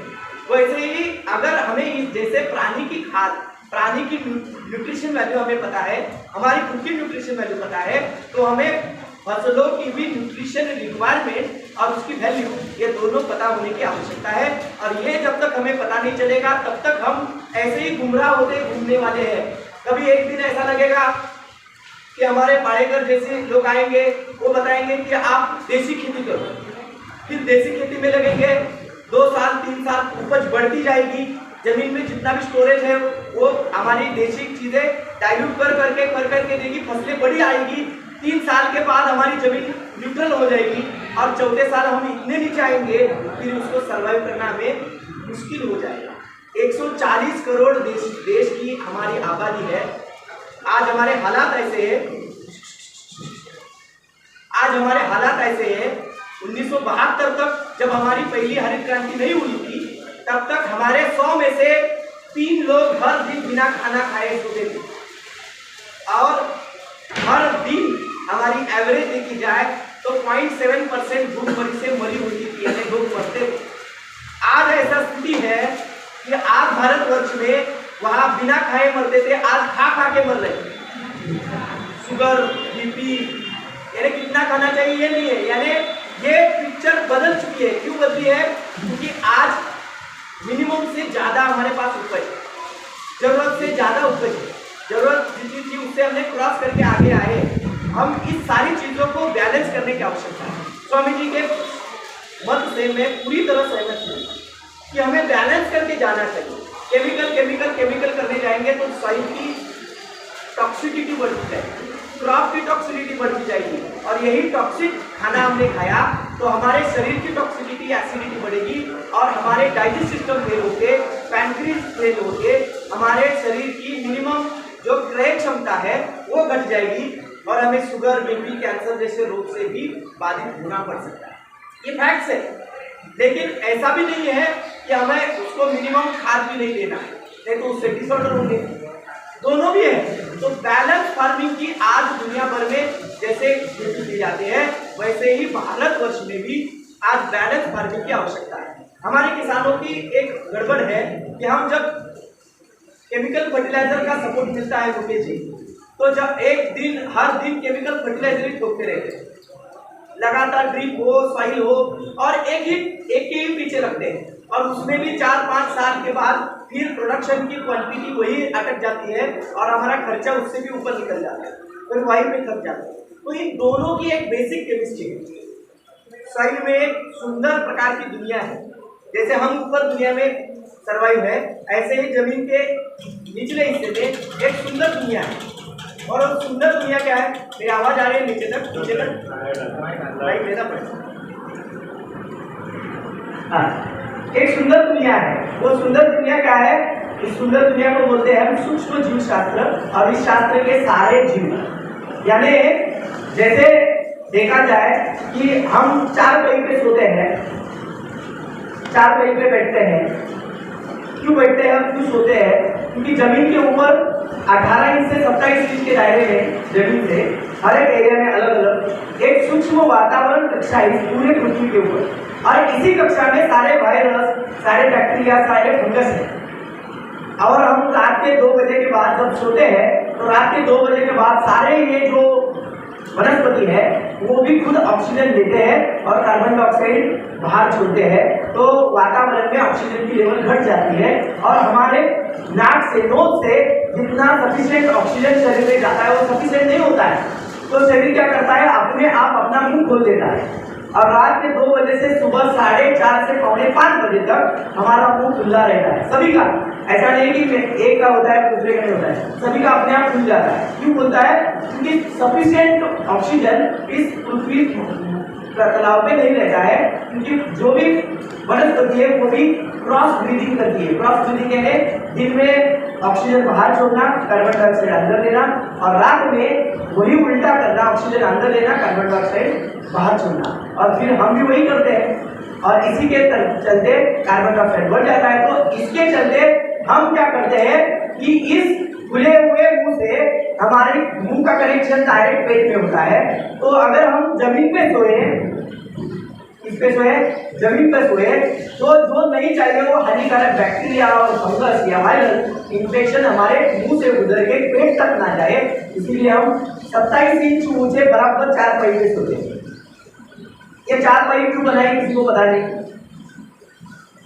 वैसे ही अगर हमें जैसे प्राणी की खाद, प्राणी की न्यूट्रिशन वैल्यू हमें पता है, हमारी खुद की न्यूट्रिशन वैल्यू पता है, तो हमें फसलों की भी न्यूट्रिशन रिक्वायरमेंट और उसकी वैल्यू ये दोनों पता होने की आवश्यकता है। और ये जब तक हमें पता नहीं चलेगा तब तक हम ऐसे ही गुमराह होते घूमने वाले हैं। कभी एक दिन ऐसा लगेगा कि हमारे पाड़ेकर जैसे लोग आएंगे, वो बताएंगे कि आप देसी खेती करो, फिर देसी खेती में लगेंगे, 2 साल 3 साल उपज बढ़ती जाएगी, जमीन में जितना भी स्टोरेज है वो हमारी देसी चीजें डाइल्यूट कर करके देगी, फसलें बड़ी आएगी, 3 साल के बाद हमारी जमीन न्यूट्रल हो जाएगी और चौथे साल हम इतने नीचे आएंगे फिर उसको सर्वाइव करना हमें मुश्किल हो जाएगा। 140 करोड़ देश की हमारी आबादी है। आज हमारे हालात ऐसे हैं, 1972 तक जब हमारी पहली हरित क्रांति नहीं हुई थी तब तक हमारे 100 में से 3 लोग हर दिन बिना खाना खाए सोते थे और हर दिन हमारी एवरेज देखी जाए तो 0.7% भूखमरी से मरी होती थी, यानी लोग मरते थे। आज ऐसा स्थिति है कि आज भारतवर्ष में वहां बिना खाए मरते थे, आज खा के मर रहे। शुगर, बीपी, यानी कितना खाना चाहिए ये नहीं है, यानी ये पिक्चर बदल चुकी है। क्यों बदली है? क्योंकि आज मिनिमम से ज़्यादा हमारे पास उपज, जरूरत से ज़्यादा उपज, जरूरत जितनी थी उससे हमने क्रॉस करके आगे आए। हम इस सारी चीज़ों को बैलेंस करने की आवश्यकता है। स्वामी जी के मत से मैं पूरी तरह सहमत हूँ कि हमें बैलेंस करके जाना चाहिए। केमिकल करने जाएंगे तो सॉइल की टॉक्सिसिटी बढ़ती जाएगी, क्रॉप की टॉक्सिसिटी बढ़ती जाएगी, और यही टॉक्सिक खाना हमने खाया तो हमारे शरीर की टॉक्सिसिटी, एसिडिटी बढ़ेगी और हमारे डाइजेस्ट सिस्टम फेल होके, पैंक्रियाज फेल होके हमारे शरीर की मिनिमम जो क्रय क्षमता है वो घट जाएगी और हमें शुगर, बीपी, कैंसर जैसे रोग से भी बाधित होना पड़ सकता है। ये फैक्ट्स है। लेकिन ऐसा भी नहीं है कि हमें उसको मिनिमम खाद भी नहीं देना है, नहीं तो उससे डिसऑर्डर होंगे। दोनों भी है। तो बैलेंस फार्मिंग की आज दुनिया भर में जैसे की जाती है वैसे ही भारतवर्ष में भी आज बैलेंस फार्मिंग की आवश्यकता है। हमारे किसानों की एक गड़बड़ है कि हम जब केमिकल फर्टिलाइजर का सपोर्ट मिलता है मुकेश जी, तो जब हर दिन केमिकल फर्टिलाइजर ही ठोकते रहते हैं, लगातार ड्रिप हो, सॉइल हो, और एक के ही पीछे लगते हैं, और उसमें भी 4-5 साल के बाद फिर प्रोडक्शन की क्वांटिटी वही अटक जाती है और हमारा खर्चा उससे भी ऊपर निकल जाता है, फिर वहीं पे थक जाता है। तो इन दोनों की एक बेसिक केमिस्ट्री है। सॉइल में एक सुंदर प्रकार की दुनिया है, जैसे हम ऊपर दुनिया में सर्वाइव है, ऐसे ही जमीन के निचले हिस्से में एक सुंदर दुनिया है। और वो सुंदर दुनिया क्या है? मेरी आवाज आ रही है नीचे तक? हाँ, एक सुंदर दुनिया है। वो सुंदर दुनिया क्या है? इस सुंदर दुनिया को बोलते हैं हम सूक्ष्म जीव शास्त्र, और इस शास्त्र के सारे जीव, यानी जैसे देखा जाए कि हम 4 पहिए पे सोते हैं, 4 पहिए पे बैठते हैं। क्यों बैठते हैं, क्यों सोते हैं? क्योंकि जमीन के ऊपर 18 इंच से 27 इंच के दायरे में जमीन से हर एक एरिया में अलग अलग एक सूक्ष्म वातावरण कक्षा है पूरे पृथ्वी के ऊपर, और इसी कक्षा में सारे वायरस, सारे बैक्टीरिया, सारे फंगस है। और हम रात के 2 बजे के बाद जब सोते हैं तो रात के 2 बजे के बाद सारे ये जो वनस्पति है वो भी खुद ऑक्सीजन लेते हैं और कार्बन डाइऑक्साइड बाहर छोड़ते हैं, तो वातावरण में ऑक्सीजन की लेवल घट जाती है, और हमारे नाक से, नोज से जितना सफिशिएंट ऑक्सीजन शरीर में जाता है वो सफिशिएंट नहीं होता है, तो शरीर क्या करता है, अपने आप अपना मुंह खोल देता है, और रात के 2 बजे से सुबह 4:30 से 4:45 बजे तक हमारा मुंह खुला रहता है। सभी का, ऐसा नहीं कि एक का होता है दूसरे का नहीं होता है, सभी का अपने आप खुल जाता है। क्यों खुलता है? क्योंकि सफिशिएंट ऑक्सीजन इस पृथ्वी तालाब में नहीं रहता है, क्योंकि जो भी वनस्पति है वो भी क्रॉस ब्रीदिंग करती है। क्रॉस ब्रीदिंग यानी दिन में ऑक्सीजन बाहर छोड़ना, कार्बन डाइऑक्साइड अंदर लेना, और रात में वही उल्टा करना, ऑक्सीजन अंदर लेना, कार्बन डाइऑक्साइड बाहर छोड़ना, और फिर हम भी वही करते हैं, और इसी के चलते कार्बन डाइऑक्साइड बढ़ जाता है। तो इसके चलते हम क्या करते हैं कि इस खुले हुए मुंह से हमारे मुंह का कनेक्शन डायरेक्ट पेट में होता है, तो अगर हम जमीन पे सोए, इस पे सोए, जमीन पे सोए, तो जो नहीं चाहिए वो हानिकारक बैक्टीरिया और फंगस या वायरस इन्फेक्शन हमारे मुंह से गुजर के पेट तक ना जाए, इसीलिए हम 27 इंच ऊंचे बराबर 4 पहिए पे सोते हैं। ये 4 पहिए क्यों बनाए किसी को पता नहीं।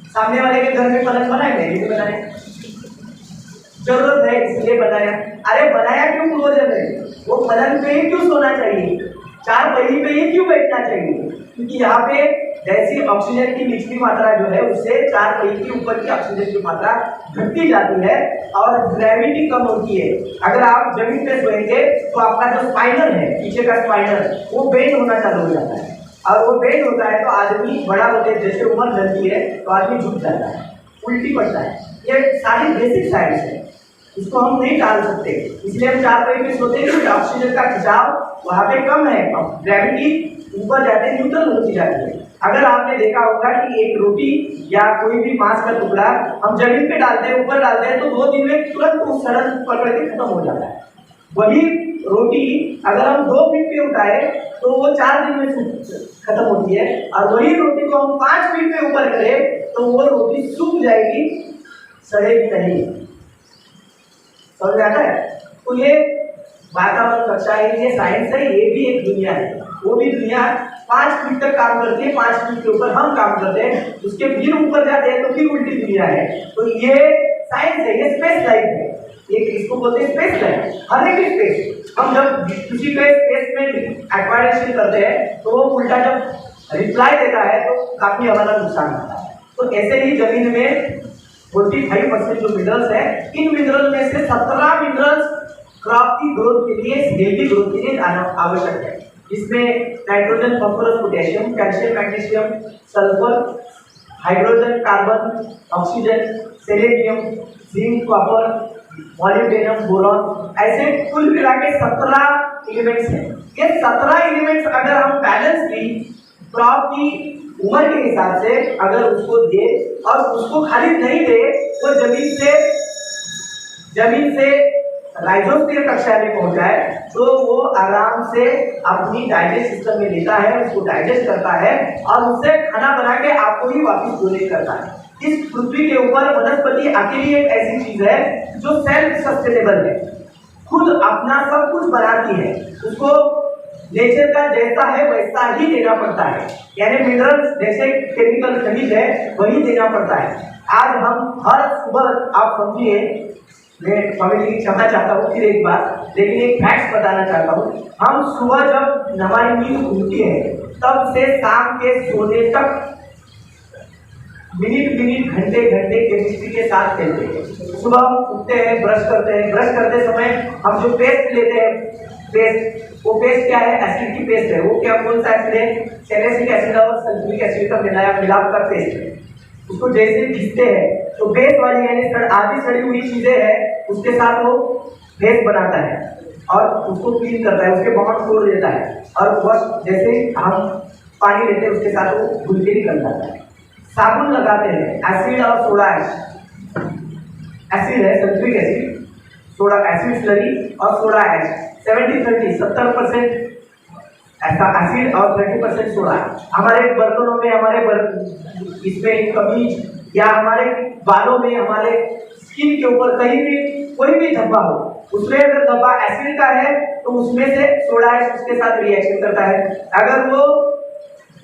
सामने वाले के घर में पलंग बनाए, नहीं भी बनाए, जरूरत है इसलिए बनाया। अरे बनाया क्यों पूर्वजों ने? वो पलंग पे ही क्यों सोना चाहिए, 4 पहिए पे ही क्यों बैठना चाहिए? क्योंकि यहाँ पे जैसी ऑक्सीजन की निचली मात्रा जो है उससे 4 पहिए के ऊपर की ऑक्सीजन की मात्रा घटती जाती है और ग्रेविटी कम होती है। अगर आप जमीन पे सोएंगे तो आपका जो स्पाइनल है, पीछे का स्पाइनल, वो बेंड होना चालू हो जाता है, और वो बेंड होता है तो आदमी बड़ा होते जैसे उम्र बढ़ती है तो आदमी झुक जाता है, उल्टी पड़ता है। ये सारी बेसिक साइंस है, इसको हम नहीं टाल सकते, इसलिए हम 4 पहिए पे सोते हैं। क्योंकि ऑक्सीजन का खिंचाव वहाँ पे कम है, ग्रेविटी ऊपर जाते न्यूट्रल होती जाती है। अगर आपने देखा होगा कि एक रोटी या कोई भी मांस का टुकड़ा हम जमीन पे डालते हैं, ऊपर डालते हैं, तो 2 दिन में तुरंत उस सड़न पकड़ के खत्म हो जाता है। वही रोटी अगर हम 2 फीट पे उठाए तो वो 4 दिन में खत्म होती है, और वही रोटी को हम 5 फीट पे ऊपर करें तो वो रोटी सूख जाएगी, सड़ेगी नहीं। समझ आता है? तो ये वातावरण कक्षा है, ये साइंस है, ये भी एक दुनिया है। वो भी दुनिया 5 फीट तक काम करती है, 5 फीट के ऊपर हम काम करते हैं, उसके फिर ऊपर जाते हैं तो फिर उल्टी दुनिया है। तो ये साइंस है, ये स्पेस लाइफ है, ये इसको बोलते हैं स्पेस लाइफ। हर एक स्पेस, हम जब किसी के स्पेस में एक्वायरेशन करते हैं तो वो उल्टा जब रिप्लाई देता है तो काफी हमारा नुकसान होता है। तो ऐसे ही जमीन में 45% जो मिनरल्स है, इन मिनरल में से 17 मिनरल्स क्रॉप की ग्रोथ के लिए, हेल्दी ग्रोथ के लिए आवश्यक है। इसमें nitrogen, phosphorus, potassium, calcium, magnesium, sulphur, hydrogen, carbon, oxygen, selenium, zinc, copper, molybdenum, boron, ऐसे कुल मिला के 17 एलिमेंट्स हैं। ये 17 एलिमेंट्स अगर हम बैलेंसली क्रॉप की उम्र के हिसाब से अगर उसको दे और उसको खाली नहीं दे तो जमीन से राइजोस्फीयर कक्षा में पहुंचाए तो वो आराम से अपनी डाइजेस्ट सिस्टम में लेता है, उसको डाइजेस्ट करता है और उससे खाना बना के आपको ही वापस डोनेट करता है। इस पृथ्वी के ऊपर वनस्पति अकेली एक ऐसी चीज है जो सेल्फ सस्टेनेबल है, खुद अपना सब कुछ बनाती है, उसको नेचर का जैसा है वैसा ही देना पड़ता है, यानी मिनरल्स जैसे केमिकल खनिज है वही देना पड़ता है। आज हम हर सुबह, आप समझिए, मैं फैमिली की क्षमा चाहता हूँ फिर एक बार, लेकिन एक फैक्ट बताना चाहता हूँ। हम सुबह जब हमारी नींद खुलती है तब से शाम के सोने तक मिनट घंटे केमिस्ट्री के साथ खेलते हैं। सुबह हम उठते हैं, ब्रश करते समय हम जो पेस्ट लेते हैं, वो पेस्ट क्या है? एसिड की पेस्ट है। वो क्या, कौन सा एसिड है? सैलिसिलिक एसिड और सल्फ्यूरिक एसिड का मिलाप का पेस्ट है। उसको जैसे घिसते हैं तो बेस वाली यानी आधी सड़ी हुई चीजें हैं उसके साथ वो बेस बनाता है और उसको क्लीन करता है, उसके बॉन्ड तोड़ देता है और वह जैसे हम पानी लेते हैं उसके साथ वो घुल के निकल जाता है। साबुन लगाते हैं, एसिड और सोडा एसिड है, sulphuric acid, soda acid slurry और सोडा एच, 70% ऐसा एसिड और 30% सोडा। हमारे बर्तनों में, इसमें कमीज या हमारे बालों में, हमारे स्किन के ऊपर कहीं भी कोई भी धब्बा हो, उसमें अगर धब्बा एसिड का है तो उसमें से सोडा एच उसके साथ रिएक्शन करता है। अगर वो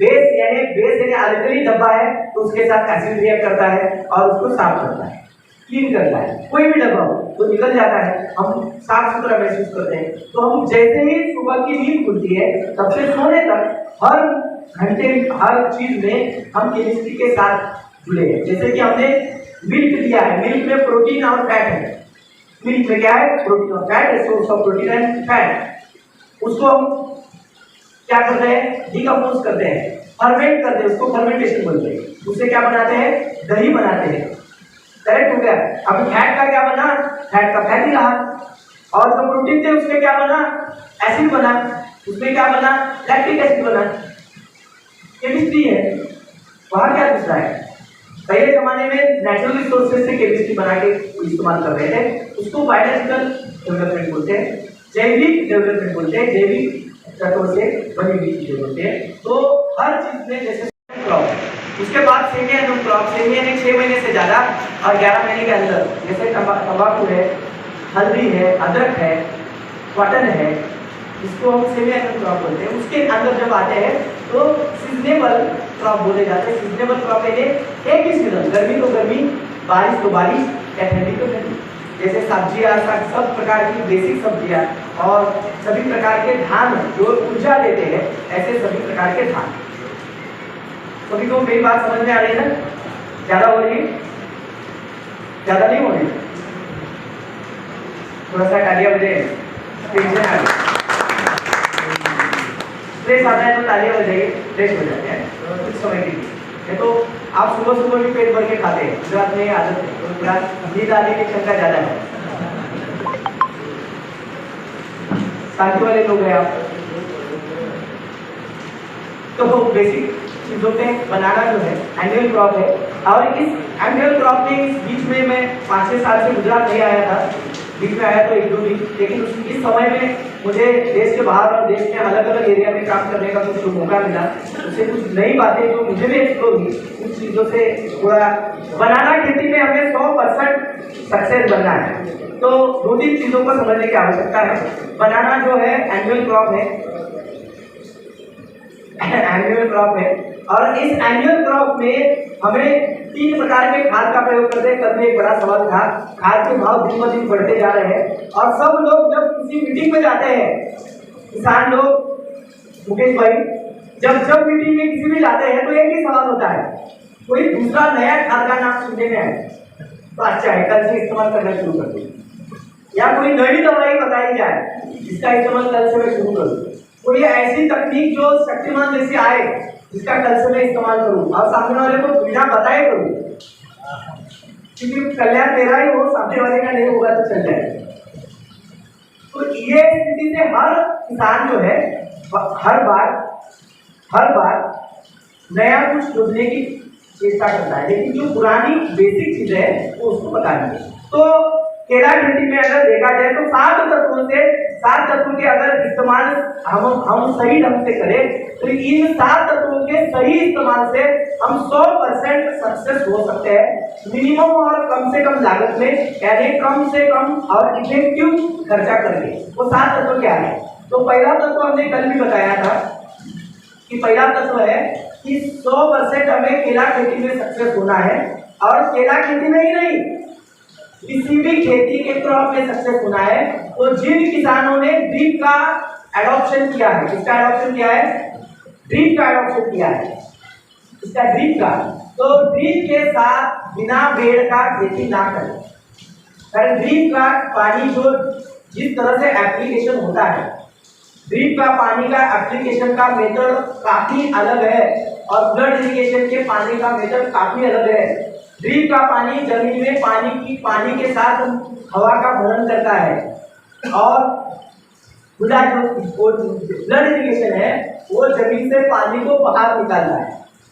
बेस यानी अल्कली धब्बा है तो उसके साथ एसिड रिएक्ट करता है और उसको साफ करता है, क्लीन करता है। कोई भी धब्बा हो तो निकल जाता है, हम साफ सुथरा महसूस करते हैं। तो हम जैसे ही सुबह की नींद खुलती है तब से सोने तक हर घंटे हर चीज में हम केमिस्ट्री के साथ जुड़े हैं। जैसे कि हमने मिल्क लिया है, मिल्क में प्रोटीन और फैट है। मिल्क में क्या है? प्रोटीन और फैट है, source of protein and fat. उसको हम क्या करते हैं? डिकम्पोज करते हैं, फर्मेंट करते हैं, उसको फर्मेंटेशन बोलते हैं। उससे क्या बनाते हैं? दही बनाते हैं। करेक्ट हो गया। अब फैट का क्या बना? फैट का फैट ही रहा। और जो प्रोटीन थे उसमें क्या बना? एसिड बना। उसमें क्या बना? लैक्टिक एसिड बना। केमिस्ट्री है, वहां क्या दूसरा है? पहले जमाने में नेचुरल रिसोर्सेज से केमिस्ट्री बना के इस्तेमाल कर रहे थे, उसको बायोलॉजिकल डेवलपमेंट बोलते हैं, जैविक डेवलपमेंट बोलते हैं, जैविक तत्वों से बनी हुई चीजें बोलते हैं। तो हर चीज में जैसे क्रॉप, उसके बाद सेमी एनुअल क्रॉप, सेमी यानी 6 महीने से ज्यादा और 11 महीने के अंदर, जैसे तंबाकू है, हल्दी है, अदरक है, कॉटन है, इसको हम सेमी एनुअल क्रॉप बोलते हैं। उसके अंदर जब आते हैं तो सीजनेबल क्रॉप बोले जाते हैं। सीजनेबल क्रॉप यानी एक ही सीजन, गर्मी तो गर्मी, बारिश तो बारिश या ठंडी तो ठंडी। जैसे सब्जियां, सब प्रकार की बेसिक सब्जियां और सभी प्रकार के धान जो ऊर्जा देते हैं, ऐसे सभी प्रकार के धान। सभी को मेरी बात समझ में आ रही है ना? ज्यादा हो रही है? ज्यादा नहीं हो रही? थोड़ा सा तालियां बजे, टेंशन आ रही, स्ट्रेस आता है तो तालियां बजाइए, फ्रेश हो जाते हैं कुछ समय के लिए। नहीं तो आप सुबह सुबह भी पेट भर के खाते हैं, गुजरात में आदत है, तो गुजरात नींद आने की क्षमता ज्यादा है। शांति वाले लोग हैं आप। तो बेसिक चीजों पे बनाना जो है एनुअल क्रॉप है। और इस एनुअल क्रॉप के बीच में मैं 5-6 साल से गुजरात नहीं आया था, बीच में आया तो 1-2 दिन, लेकिन इस समय में मुझे देश के बाहर और देश में अलग अलग एरिया में काम करने का कुछ मौका मिला। उससे कुछ नई बातें जो मुझे भी एक्सप्लोर हुई, उन चीज़ों से थोड़ा बनाना खेती में हमें 100% सक्सेस बनना है। तो 2-3 चीज़ों को समझने की आवश्यकता है। बनाना जो है एनुअल क्रॉप है, एनुअल क्रॉप है। और इस एनुअल क्रॉप में हमें 3 प्रकार के खाद का प्रयोग करते हैं। कल में एक बड़ा सवाल था, खाद के भाव दिन ब दिन बढ़ते जा रहे हैं और सब लोग जब किसी मीटिंग में जाते हैं, किसान लोग, मुकेश भाई, जब मीटिंग में किसी भी जाते हैं तो एक ही सवाल होता है, कोई दूसरा नया खाद का नाम सुनने में आए तो अच्छा है, कल से इस्तेमाल करना शुरू कर दो, या कोई नई दवाई बताई जाए जिसका इस्तेमाल कल से मैं शुरू करूँ, कोई ऐसी तकनीक जो शक्तिमान जैसी आए जिसका कल से मैं इस्तेमाल करूँ और सामने वाले को बिना बताए करूँ, क्योंकि कल्याण मेरा ही हो, सामने वाले का नहीं होगा तो चल जाए। तो ये स्थिति से हर किसान जो है हर बार नया कुछ खोजने की चेष्टा करता है, लेकिन जो पुरानी बेसिक चीज है वो उसको पता नहीं है। तो केला खेती में अगर देखा जाए तो 7 तत्वों के अगर इस्तेमाल हम सही ढंग से करें तो इन 7 तत्वों के सही इस्तेमाल से हम 100% सक्सेस हो सकते हैं, मिनिमम और कम से कम लागत में, यानी कम से कम और इफेक्टिव खर्चा करके। वो 7 तत्व क्या है? तो पहला तत्व हमने कल भी बताया था कि पहला तत्व है कि 100% हमें केला खेती में सक्सेस होना है, और केला खेती में ही नहीं, किसी भी खेती के क्रॉप में सक्सेस होना है। तो जिन किसानों ने ड्रिप का एडॉप्शन किया है, किसका एडॉप्शन किया है? ड्रिप का एडॉप्शन किया है, इसका ड्रिप का, तो ड्रिप के साथ बिना बेड़ का खेती ना करें, कारण ड्रिप का पानी जो जिस तरह से एप्लीकेशन होता है, ड्रिप का पानी का एप्लीकेशन का मेथड काफी अलग है और फ्लड इरिगेशन के पानी का मेथड काफी अलग है। ड्रिप का पानी जमीन में पानी के साथ हवा का भरण करता है, और खुला जो फ्लड इरिगेशन है वो जमीन से पानी को बाहर निकालता है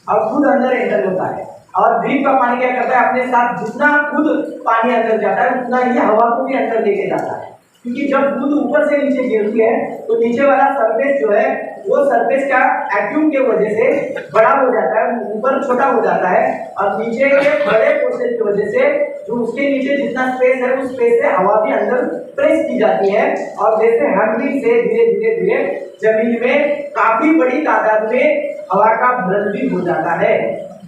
और खुद अंदर एंटर होता है। और ड्रिप का पानी क्या करता है? अपने साथ जितना खुद पानी अंदर जाता है उतना ही हवा को भी अंदर लेके जाता है, क्योंकि जब बूंद ऊपर से नीचे गिरती है तो नीचे वाला सरफेस जो है वो सरफेस का एक्यूम के वजह से बड़ा हो जाता है, ऊपर छोटा हो जाता है, और नीचे के बड़े प्रोसेस की वजह से जो उसके नीचे जितना स्पेस है उस स्पेस से हवा भी अंदर प्रेस की जाती है, और जैसे हैमरिंग से धीरे धीरे धीरे जमीन में काफी बड़ी तादाद में हवा का भरण भी हो जाता है।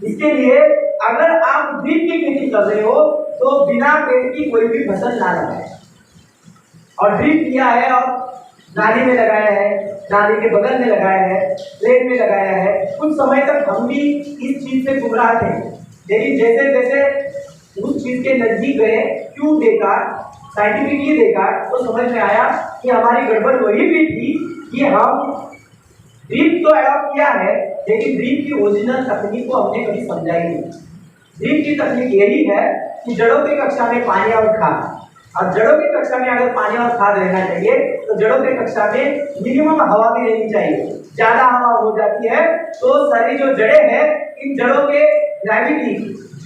इसके लिए अगर आप ड्रिप की खेती कर रहे हो तो बिना पेड़ की कोई भी फसल ना लगाए। और ड्रिप किया है और नाली में लगाया है, नाली के बगल में लगाया है, प्लेट में लगाया है, कुछ समय तक हम भी इस चीज से गुमराह थे, लेकिन जैसे जैसे उस चीज के नजदीक गए, क्यों देखा, साइंटिफिकली देखा, तो समझ में आया कि हमारी गड़बड़ वही भी थी कि हम ड्रिप तो अडॉप्ट किया है, लेकिन ड्रिप की ओरिजिनल तकनीक को हमने कभी समझा ही नहीं। ड्रिप की तकनीक यही है कि जड़ों की कक्षा में पानी और खाद, और जड़ों की कक्षा में अगर पानी और खाद रहना चाहिए तो जड़ों की कक्षा में मिनिमम हवा भी रहनी चाहिए। ज्यादा हवा हो जाती है तो सारी जो जड़ें हैं, इन जड़ों के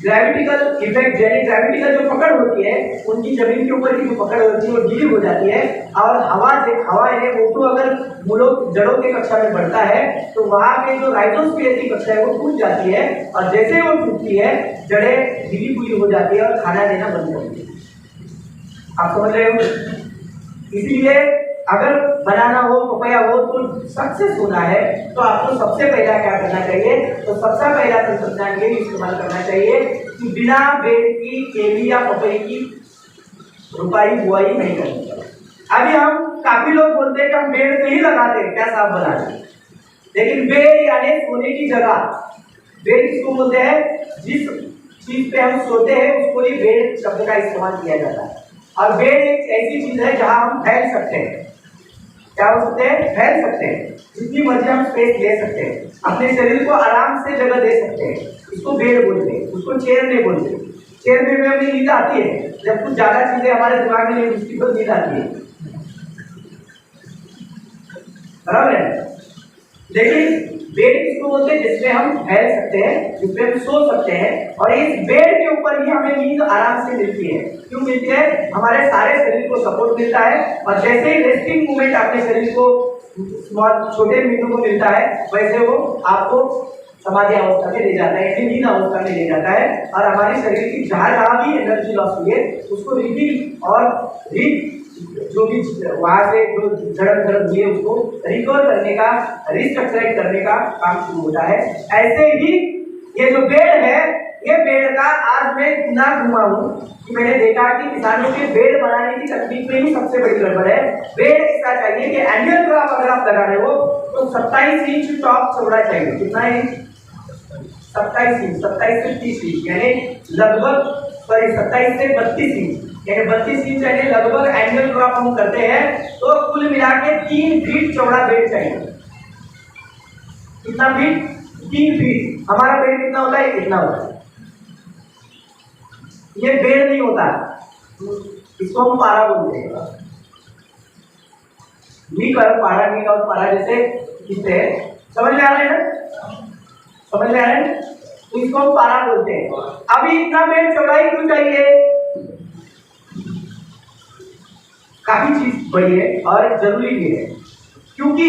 ग्रेविटिकल इफेक्ट, यानी ग्रेविटिकल जो पकड़ होती है, उनकी जमीन के ऊपर की जो पकड़ होती है वो ढीली हो जाती है, और हवा है वो तो अगर मूलों जड़ों के कक्षा में बढ़ता है तो वहाँ के जो राइजोस्फीयर की कक्षा है वो टूट जाती है, और जैसे वो टूटती है जड़ें ढीली पूरी हो जाती है और खाना देना बंद कर देती है। आप समझ रहे हो? इसीलिए अगर बनाना हो, पपैया हो तो सक्सेस होना है तो आपको सबसे पहला क्या करना चाहिए? तो सबसे पहला तंत्रज्ञान ये इस्तेमाल करना चाहिए कि बिना बेड़ की केली या पपई की रुपाई बुआई नहीं करनी चाहिए। अभी हम काफी लोग बोलते हैं कि हम बेड़ पे ही लगाते हैं, क्या साफ बनाते, लेकिन बेड़ यानी सोने की जगह, बेड़ किसको बोलते हैं? जिस चीज पे हम सोते हैं उसको ही बेड़ शब्द का इस्तेमाल किया जाता है। और बेड एक ऐसी चीज है जहां हम फैल सकते हैं, क्या हो सकते हैं? फैल सकते हैं, जितनी मर्जी हम स्पेस ले सकते हैं, अपने शरीर को आराम से जगह दे सकते हैं, इसको बेड बोलते हैं, उसको चेयर नहीं बोलते। चेयर में हमें नींद आती है, जब कुछ ज्यादा चीजें हमारे दिमाग में नहीं घुसती तो नींद आती है, बराबर है। लेकिन बेड किसको बोलते हैं? जिसमें हम फैल सकते हैं, जिसमें हम सो सकते हैं, और इस बेड के ऊपर ही हमें नींद आराम से मिलती है। क्यों मिलती है? हमारे सारे शरीर को सपोर्ट मिलता है, और जैसे ही रेस्टिंग मूवमेंट अपने शरीर को छोटे बिंदु को मिलता है वैसे वो आपको समाधि अवस्था में ले जाता है, नींद अवस्था में ले जाता है, और हमारे शरीर की जहाँ भी एनर्जी लॉस हुई है उसको रिफिल और जो भी वहां से जो झड़प झड़प हुई है उसको रिकवर करने का, रिस्ट्रक्चराइज करने का काम शुरू होता है। ऐसे ही ये जो बेड है, ये बेड का आज मैं इतना घुमा हूँ कि मैंने देखा कि किसानों के बेड बनाने की तकनीक में ही सबसे बड़ी गड़बड़ है। बेड ऐसा चाहिए कि एनुअल क्रॉप अगर आप लगा रहे हो तो 27 इंच टॉप चौड़ा चाहिए। कितना इंच? 27 इंच, 27 से 30 इंच, यानी लगभग 27 से 32 इंच, यानी 32 इंच यानी लगभग एनुअल क्रॉप हम करते हैं तो कुल मिला के 3 फीट चौड़ा बेड चाहिए। कितना फीट? 3 फीट। हमारा बेड कितना होता है? इतना होता है। ये बेड नहीं होता, इसको हम पारा बोलते हैं। पारा नहीं का पारा जैसे किससे समझ में आ रहा है ना? समझ में आ रहा है? तो इसको हम पारा बोलते हैं। अभी इतना बेड चौड़ाई क्यों चाहिए? काफी चीज बड़ी है और जरूरी भी है, क्योंकि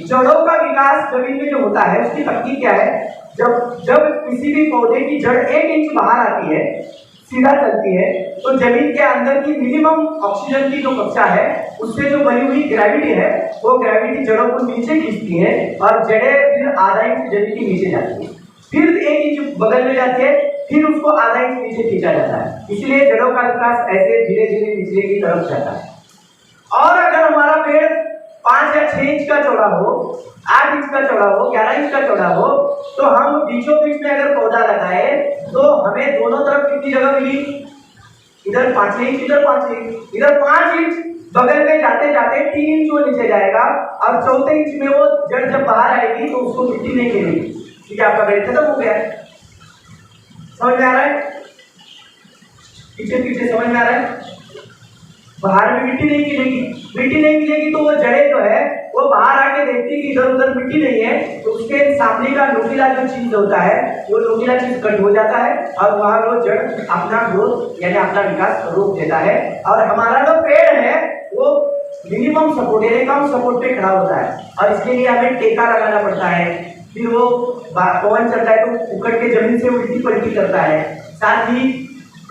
जड़ों का विकास जमीन में जो होता है उसकी तकनीक क्या है? जब किसी भी पौधे की जड़ 1 इंच बाहर आती है, सीधा चलती है, तो जमीन के अंदर की मिनिमम ऑक्सीजन की जो कक्षा है उससे जो बनी हुई ग्रेविटी है वो ग्रेविटी जड़ों को नीचे खींचती है और जड़ें फिर आधा इंच जमीन के नीचे जाती है, फिर 1 इंच बगल में जाती है, फिर उसको आधा इंच नीचे खींचा जाता है। इसलिए जड़ों का विकास ऐसे धीरे धीरे निचले की तरफ जाता है। और अगर हमारा पेड़ 5 या 6 इंच का चौड़ा हो, 8 इंच का चौड़ा हो, 11 इंच का चौड़ा हो, तो हम बीचों बीच में अगर पौधा लगाए तो हमें दोनों तरफ कितनी जगह मिली? इधर 5 इंच, इधर 5 इंच, इधर 5 इंच, बगल में जाते जाते 3 इंच वो नीचे जाएगा और चौथे इंच में वो जड़ जब बाहर आएगी तो उसको मिट्टी नहीं गिरेगी। ठीक है, आपका बेड खत्म हो गया। समझ में आ रहा है? पीछे पीछे समझ में आ रहा है? बाहर में मिट्टी नहीं मिलेगी, मिट्टी नहीं मिलेगी तो वो जड़ें जो है वो बाहर आके देखती कि इधर उधर मिट्टी नहीं है, तो उसके सामने का नोकीला जो चीज होता है वो नोकीला चीज कट हो जाता है और वहां वो जड़ अपना ग्रोथ यानी अपना विकास रोक देता है। और हमारा जो पेड़ है वो मिनिमम सपोर्ट यानी कम सपोर्ट पे खड़ा होता है और इसके लिए हमें टेका लगाना पड़ता है। फिर वो पवन चलता है तो उकड़ के जमीन से उल्टी पलटी करता है। साथ ही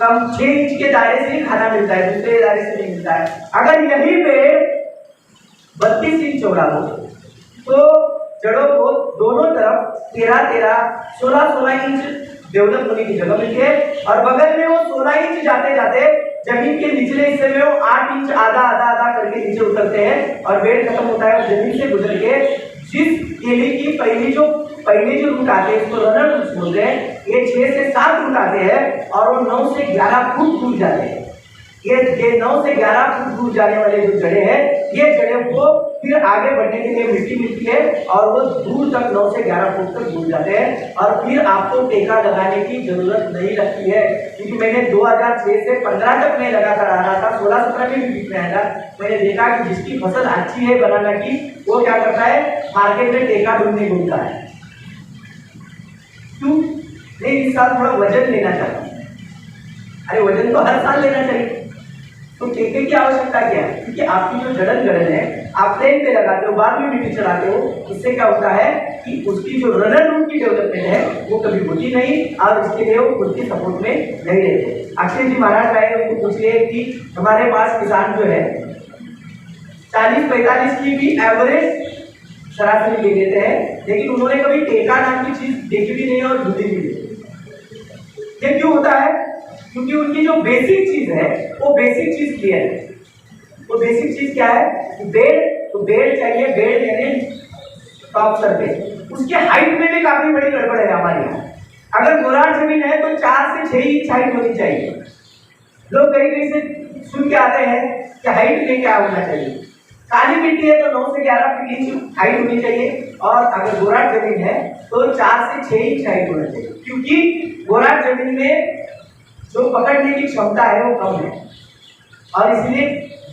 कम 6 इंच के दायरे से ही खाना मिलता है, दूसरे दायरे से नहीं मिलता है। अगर यही पेड़ 32 इंच चौड़ा हो तो जड़ों को दोनों तरफ 13-13, 16-16 इंच डेवलप होने की जगह मिलती है और बगल में वो 16 इंच जाते जाते जमीन के निचले हिस्से में वो 8 इंच आधा आधा आधा करके नीचे उतरते हैं और बेड खत्म होता है। जमीन से गुजर के जिस केले की पहले जो रूट आते हैं इसको रनर रूट्स बोलते हैं, ये 6 से 7 रूट आते हैं और वो 9 से 11 फुट दूर जाते हैं। ये 9 से 11 फुट दूर जाने वाले जो जड़ें हैं, ये जड़ें को फिर आगे बढ़ने के लिए मिट्टी मिलती है और वो दूर तक 9 से 11 फुट तक दूर जाते हैं और फिर आपको टेका लगाने की जरूरत नहीं लगती है। क्योंकि मैंने 2006 से 15 तक में लगातार आ रहा था, 16-17 में भी बीच में आया था, मैंने देखा कि जिसकी फसल अच्छी है बनाना की वो क्या करता है, मार्केट में टेका ढूंढने घूमता है। क्यों? नहीं, इस साल थोड़ा वजन लेना चाहता हूँ। अरे वजन तो हर साल लेना चाहिए, तो टेके की आवश्यकता क्या है? क्योंकि आपकी जो जड़न है आप प्लेन पे लगाते हो, बाद में मिट्टी चढ़ाते हो, इससे क्या होता है कि उसकी जो रनर रूट की डेवलपमेंट है वो कभी होती नहीं और इसके लिए वो खुद की सपोर्ट में नहीं रहते। अक्षय जी महाराज आए, उनको पूछिए कि हमारे पास किसान जो है 40-45 की भी एवरेज सरासरी ले लेते हैं, लेकिन उन्होंने कभी टेका नाम की चीज देखी भी नहीं और ढूंढी भी नहीं। ये क्यों होता है? क्योंकि उनकी जो बेसिक चीज है वो बेसिक चीज क्लियर है। वो बेसिक चीज क्या है? बेड, तो बेड चाहिए, बेड यानी टॉप सरफेस। उसके हाइट में भी काफी बड़ी गड़बड़ है हमारे यहाँ। अगर गोराट जमीन है तो 4 से 6 इंच हाइट होनी चाहिए। लोग कहीं कहीं से सुन के आते हैं कि हाइट में क्या होना चाहिए। काली मिट्टी है तो 9 से 11 इंच हाइट होनी चाहिए और अगर गोराट जमीन है तो 4 से 6 इंच हाइट होना चाहिए, क्योंकि गोराट जमीन में जो पकड़ने की क्षमता है वो कम है और इसलिए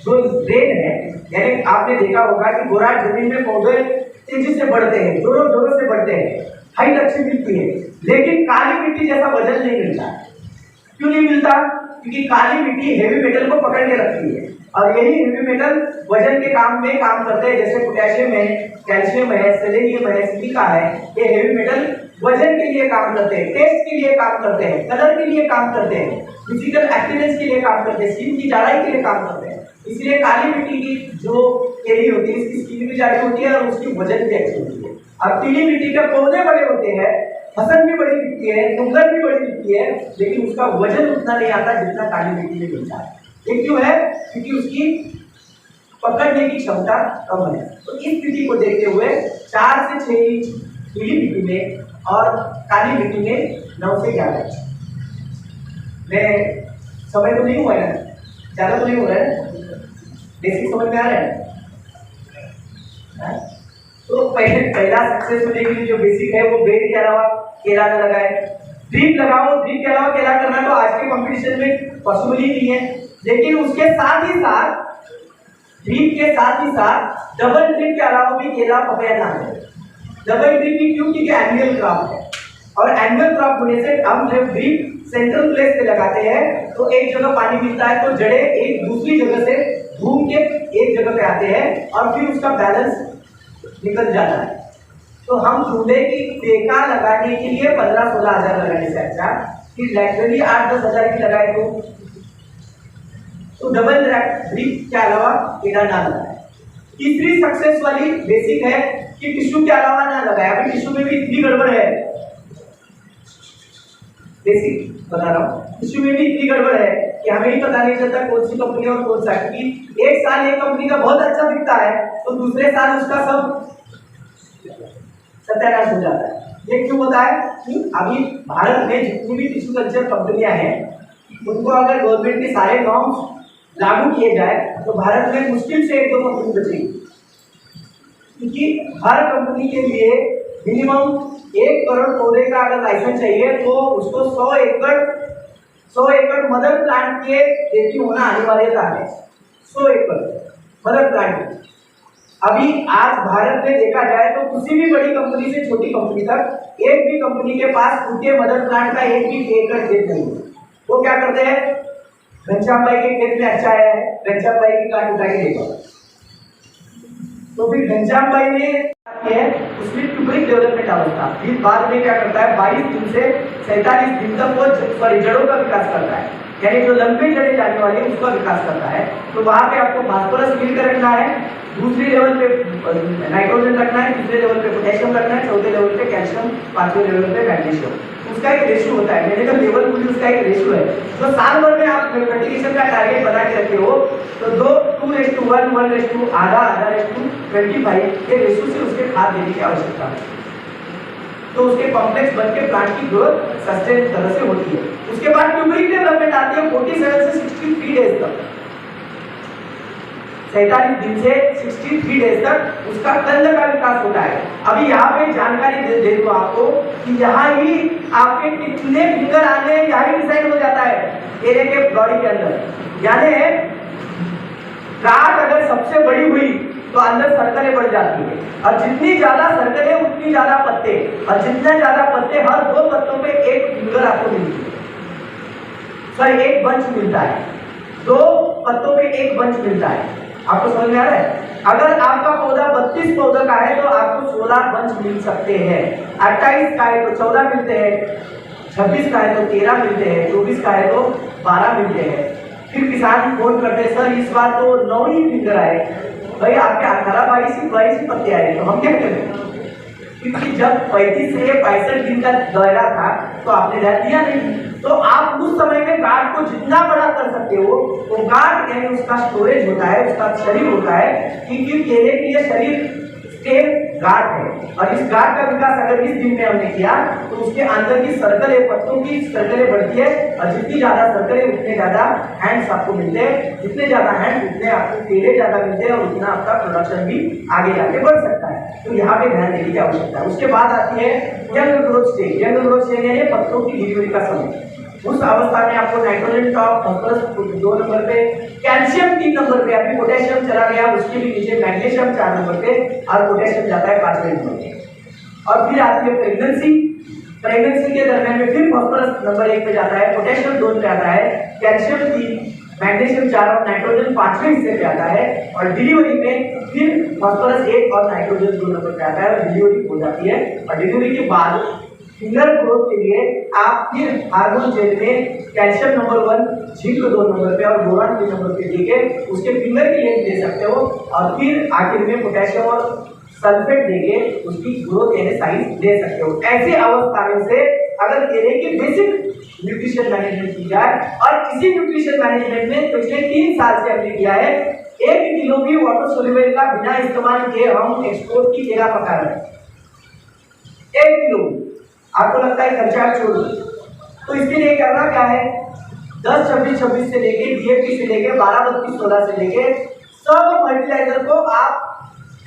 जो रेन है, यानी आपने देखा होगा कि गोराट जमीन में पौधे तेजी से बढ़ते हैं, जोरों से बढ़ते हैं, हाइट अच्छी मिलती है, लेकिन काली मिट्टी जैसा वजन नहीं मिलता। क्यों नहीं मिलता? क्योंकि काली मिट्टी हेवी मेटल को पकड़ के रखती है और यही हेवी मेटल वजन के काम में काम करते हैं। जैसे पोटेशियम है, कैल्शियम है, सेलेनियम है, सिलिका है, ये हेवी मेटल वजन के लिए काम करते हैं, टेस्ट के लिए काम करते हैं, कलर के लिए काम करते हैं, फिजिकल एक्टिवनेस के लिए काम करते हैं, स्किन की जाड़ाई के लिए काम करते हैं। इसलिए काली मिट्टी की जो केली होती है इसकी स्किन भी ज्यादा होती है और उसकी वजन भी अच्छी होती है। अब पीली मिट्टी के पौधे बड़े होते हैं, फसल भी बड़ी दिखती है, डूंगर भी बड़ी दिखती है, लेकिन उसका वजन उतना नहीं आता जितना काली मिट्टी में मिलता है। ये क्यों है? क्योंकि उसकी पकड़ने की क्षमता कम है। तो इस स्थिति को देखते हुए 4 से 6 इंच पीली मिट्टी में और काली मिट्टी में 9 से 11 इंच। मैं समय तो नहीं हुआ है, ज्यादा तो नहीं हो रहा है, बेसिक समझ में आ रहा है? तो पहला सक्सेस होने के लिए जो बेसिक है वो बेड के अलावा केला न लगाए, ड्रिप लगाओ। ड्रिप के अलावा केला करना तो आज के कंपटीशन में पॉसिबल ही नहीं है, लेकिन उसके साथ ही साथ ड्रिप के साथ ही साथ डबल ड्रिप के अलावा भी केला पपैया ना है। डबल ड्रिप भी क्यों? क्योंकि एनुअल क्रॉप है और एनुअल क्रॉप होने से हम जब ड्रिप सेंट्रल प्लेस पे लगाते हैं तो एक जगह पानी मिलता है तो जड़ें एक दूसरी जगह से घूम के एक जगह पे आते हैं और फिर उसका बैलेंस निकल जाता है। तो हम ढूंढे कि टेका लगाने के लिए 15-16 हजार लगाने से अच्छा कि लैटरली 8-10 हजार की लगाए तो डबल ड्रिप के अलावा केला ना लगाए। तीसरी सक्सेस वाली बेसिक है कि टिश्यू के अलावा ना लगाए। अभी टिश्यू में भी इतनी गड़बड़ है, बेसिक बता रहा हूँ, टिश्यू में भी इतनी गड़बड़ है कि हमें ही पता नहीं चलता कौन सी कंपनी और कौन सा, क्योंकि एक साल एक कंपनी का बहुत अच्छा दिखता है तो दूसरे साल उसका सब सत्यानाश हो जाता है। ये क्यों होता है? अभी भारत में जितनी भी टिश्यू कल्चर कंपनियां हैं उनको अगर गवर्नमेंट के सारे नॉर्म्स लागू किए जाए तो भारत में मुश्किल से 1-2 कंपनी बचेगी, क्योंकि हर कंपनी के लिए मिनिमम 1 करोड़ पौधे का अगर लाइसेंस चाहिए तो उसको 100 एकड़ मदर प्लांट के खेती होना अनिवार्यता है। 100 एकड़ मदर प्लांट। अभी आज भारत में देखा जाए तो किसी भी बड़ी कंपनी से छोटी कंपनी तक एक भी कंपनी के पास उनके मदर प्लांट का एक भी एकड़ खेत नहीं है। वो क्या करते हैं? घनश्याम भाई के खेत में अच्छा है, घनश्याम भाई की काट उठाई देगा, तो फिर घनश्याम भाई ने उसमें ट्यूबरिक डेवलपमेंट अवस्था, फिर बाद में क्या करता है 22 दिन से 47 दिन तक वो जड़ों का विकास करता है, यानी जो लंबे जड़े जाने वाले उसका विकास करता है। तो वहां पे आपको फास्फोरस मिलकर रखना है, दूसरी लेवल पे नाइट्रोजन रखना है, तीसरे लेवल पे पोटेशियम रखना है, चौथे लेवल पे कैल्शियम, पांचवें लेवल पे मैग्नीशियम। उसका एक रेशियो होता है, मैंने जब लेवल पूरी उसका एक रेशियो है। तो साल भर में आप फर्टिलाइजेशन का टारगेट बना के रखे हो तो 2:1, 1:25 के रेशियो से उसके खाद देने की आवश्यकता है, तो उसके कॉम्प्लेक्स बन के प्लांट की ग्रोथ सस्टेन तरह से होती है। उसके बाद ट्यूबरिक डेवलपमेंट आती है 47 से 63 डेज तक, 47 दिन से 63 डेज तक उसका कंद का विकास होता है। अभी यहाँ पे जानकारी दे दूं आपको कि यहाँ ही आपके कितने फिंगर आने यहाँ ही डिसाइड हो जाता है केले के बॉडी के अंदर। यानी गांठ अगर सबसे बड़ी हुई तो अंदर सर्कलें बढ़ जाती है, और जितनी ज्यादा सर्कलें उतनी ज्यादा पत्ते, और जितने ज्यादा पत्ते हर 2 पत्तों पे एक फिंगर आपको मिलती है, सॉरी एक बंच मिलता है, 2 पत्तों पे एक बंच मिलता है। आपको समझ में आ रहा है? अगर आपका पौधा 32 पौधों का है तो आपको 16 बंच मिल सकते हैं, 28 का है तो 14 मिलते हैं, 26 का है तो 13 मिलते हैं, 24 का है तो 12 मिलते हैं। फिर किसान फोन करते हैं, सर इस बार तो 9 ही फिंगर आए, भाई आपके 18-22 ही पत्ते आए, तो हम क्या करें? क्योंकि जब 35 से 65 दिन का दायरा था तो आपने ध्यान दिया नहीं। तो आप उस समय में गांठ को जितना बड़ा कर सकते हो, तो गांठ यानी उसका स्टोरेज होता है, उसका शरीर होता है, क्योंकि केले के लिए शरीर स्टेम गांठ है, और इस गांठ का विकास अगर इस दिन में हमने किया तो उसके अंदर की सर्कलें, पत्तों की सर्कलें बढ़ती है, और जितनी ज्यादा सर्कलें उतने ज्यादा हैंड्स आपको मिलते हैं, जितने ज्यादा हैंड्स उतने आपको केले ज्यादा मिलते हैं, और उतना आपका प्रोडक्शन भी आगे जाके बढ़ सकता है। तो यहाँ पे ध्यान देने की आवश्यकता है। उसके बाद आती है young growth stage. Young growth stage यानी पत्तों की डिलीवरी का समय। उस अवस्था में आपको नाइट्रोजन टॉप, फास्फोरस 2 नंबर पे, कैल्शियम 3 नंबर पे, अभी पोटेशियम चला गया उसके भी नीचे, मैग्नीशियम 4 नंबर पे, और पोटेशियम जाता है 5वें नंबर पे। और फिर आती है प्रेगनेंसी। प्रेगनेंसी के दरमियान में फिर फास्फोरस नंबर 1 पे जाता है, पोटेशियम 2 पे आता है, कैल्शियम 3, मैग्नीशियम 4 और नाइट्रोजन 5वें हिस्से पे आता है। और डिलीवरी में फिर फास्फोरस 1 और नाइट्रोजन 2 नंबर पे आता है, और डिलीवरी हो जाती है। और डिलीवरी के बाद फिंगर ग्रोथ के लिए आप फिर हार्मोन जेल में कैल्शियम नंबर 1, जिंक 2 नंबर पे और बोरान 3 नंबर पे देके उसके फिंगर की लेंथ दे सकते हो, और फिर आखिर में पोटेशियम और सल्फेट देके उसकी ग्रोथ यानी साइज दे सकते हो। ऐसी अवस्थाओं से अगर केले की बेसिक न्यूट्रिशन मैनेजमेंट की जाए, और इसी न्यूट्रिशन मैनेजमेंट में पिछले 3 साल से हमने किया है, 1 किलो भी वाटर सोल्यूबल का बिना इस्तेमाल किए हम एक्सपोर्ट की केला पका रहे हैं। 1 किलो आपको लगता है खर्चा छोड़ दो, तो इसके लिए करना क्या है, 10, 26, 26 से लेके डीएपी से लेके 12, 32, 16 से लेके सब फर्टिलाइजर को आप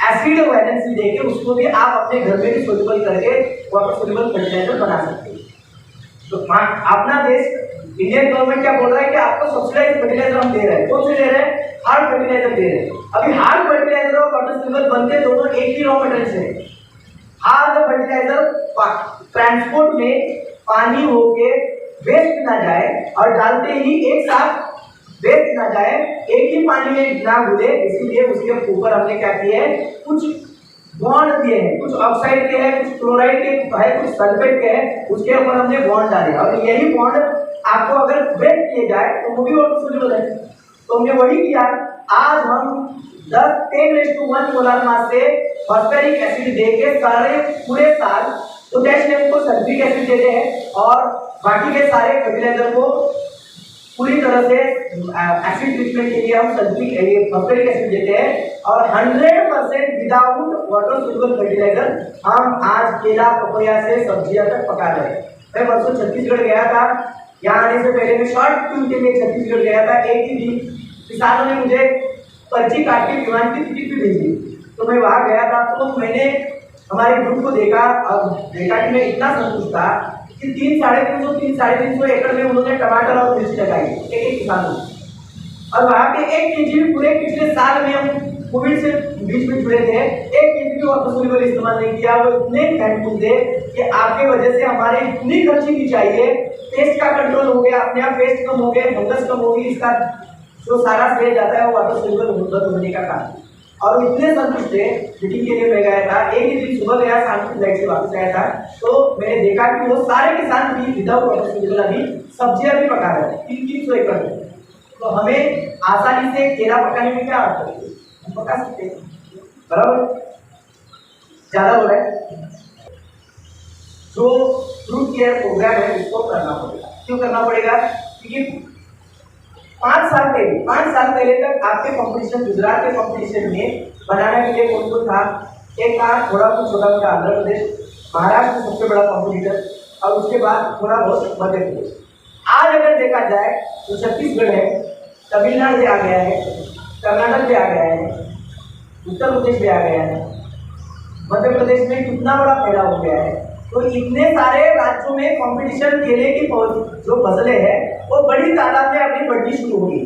एसिड वैलेंसी देके उसको भी आप अपने घर में भी सोल्यूबल करके वाटर सोल्यूबल फर्टिलाइजर बना सकते हैं। तो अपना देश इंडियन गवर्नमेंट क्या बोल रहा है कि आपको सब्सिडाइज फर्टिलाइजर हम दे रहे हैं। कौन से दे रहे हैं? हार्ड फर्टिलाइजर दे रहे हैं। अभी हार्ड फर्टिलाइजर और वाटर सोल्यूबल बनते दोनों एक ही रॉ मटेरियल से। हार्ड फर्टिलाइजर ट्रांसपोर्ट में पानी होके वेस्ट ना जाए और डालते ही एक साथ वेस्ट ना जाए, एक ही पानी में ना घुले, इसीलिए उसके ऊपर हमने क्या किया है, कुछ बॉन्ड दिए हैं, कुछ ऑक्साइड के हैं, कुछ क्लोराइड के है, कुछ सल्फेट के है, उसके ऊपर हमने बॉन्ड डाले, और यही बॉन्ड आपको अगर ब्रेक किए जाए तो वो भी वाटर सोल्यूबल है। तो हमने वही किया। आज हम 10 मोलार मास से फॉस्फेरिक एसिड देके सारे पूरे साल पोटेशियम को सल्फ्यूरिक एसिड देते हैं, और बाकी के सारे फर्टिलाइजर को पूरी तरह से एसिड ट्रीटमेंट के लिए हम फॉस्फेरिक एसिड देते हैं, और 100% विदाउट वाटर सोल्यूबल फर्टिलाइजर हम आज केला पपैया से सब्जियां तक पका रहे हैं। मैं परसों छत्तीसगढ़ गया था, यहाँ आने से पहले मैं शॉर्ट टूर के लिए छत्तीसगढ़ गया था। एक ही दिन किसानों ने मुझे पर्ची काट के विमान की टिकट भी भेजी, तो मैं वहाँ गया था। तो मैंने हमारे ग्रुप को देखा, और देखा कि मैं इतना संतुष्ट था कि 300-350 एकड़ में उन्होंने टमाटर और मिर्ची लगाई, एक किसानों ने। और वहाँ पे 1 केजी भी पूरे पिछले साल में हम कोविड से बीच में जुड़े थे, 1 केजी भी वाटर सोल्यूबल इस्तेमाल नहीं किया। वो इतने थैंकफुल थे कि आपके वजह से हमारे इतनी खर्ची नहीं चाहिए, पेस्ट का कंट्रोल हो गया, अपने आप पेस्ट कम हो गए, फंगस कम होगी, इसका जो सारा श्रेय जाता है वो वाटर सोल्यूबल होने का काम। और इतने संतुष्ट थे, मीटिंग के लिए मैं गया था, एक ही दिन सुबह गया, शाम की फ्लाइट से वापस आया था, तो मैंने देखा कि वो सारे किसान भी विदाउट वाटर सोल्यूबल अभी सब्जियां भी पका रहे हैं 300 एकड़ में। तो हमें आसानी से केला पकाने में क्या आता है, हम पका सकते हैं, बराबर। ज्यादा हो रहा है, जो फ्रूट केयर प्रोग्राम है उसको करना पड़ेगा। क्यों करना पड़ेगा? क्योंकि 5 साल पहले तक आपके कंपटीशन, गुजरात के कंपटीशन में बनाना के लिए कौन कौन था? एक था थोड़ा कुछ छोटा मोटा आंध्र प्रदेश, महाराष्ट्र सबसे बड़ा कंपटीटर, और उसके बाद थोड़ा बहुत मध्य प्रदेश। आज अगर देखा जाए तो छत्तीसगढ़ है, तमिलनाडु से आ गया है, कर्नाटक से आ गया है, उत्तर प्रदेश से आ गया है, मध्य प्रदेश में कितना बड़ा फैलाव हो गया है। तो इतने सारे राज्यों में कंपटीशन केले की जो फसलें हैं वो बड़ी तादाद में अपनी बढ़नी शुरू होगी।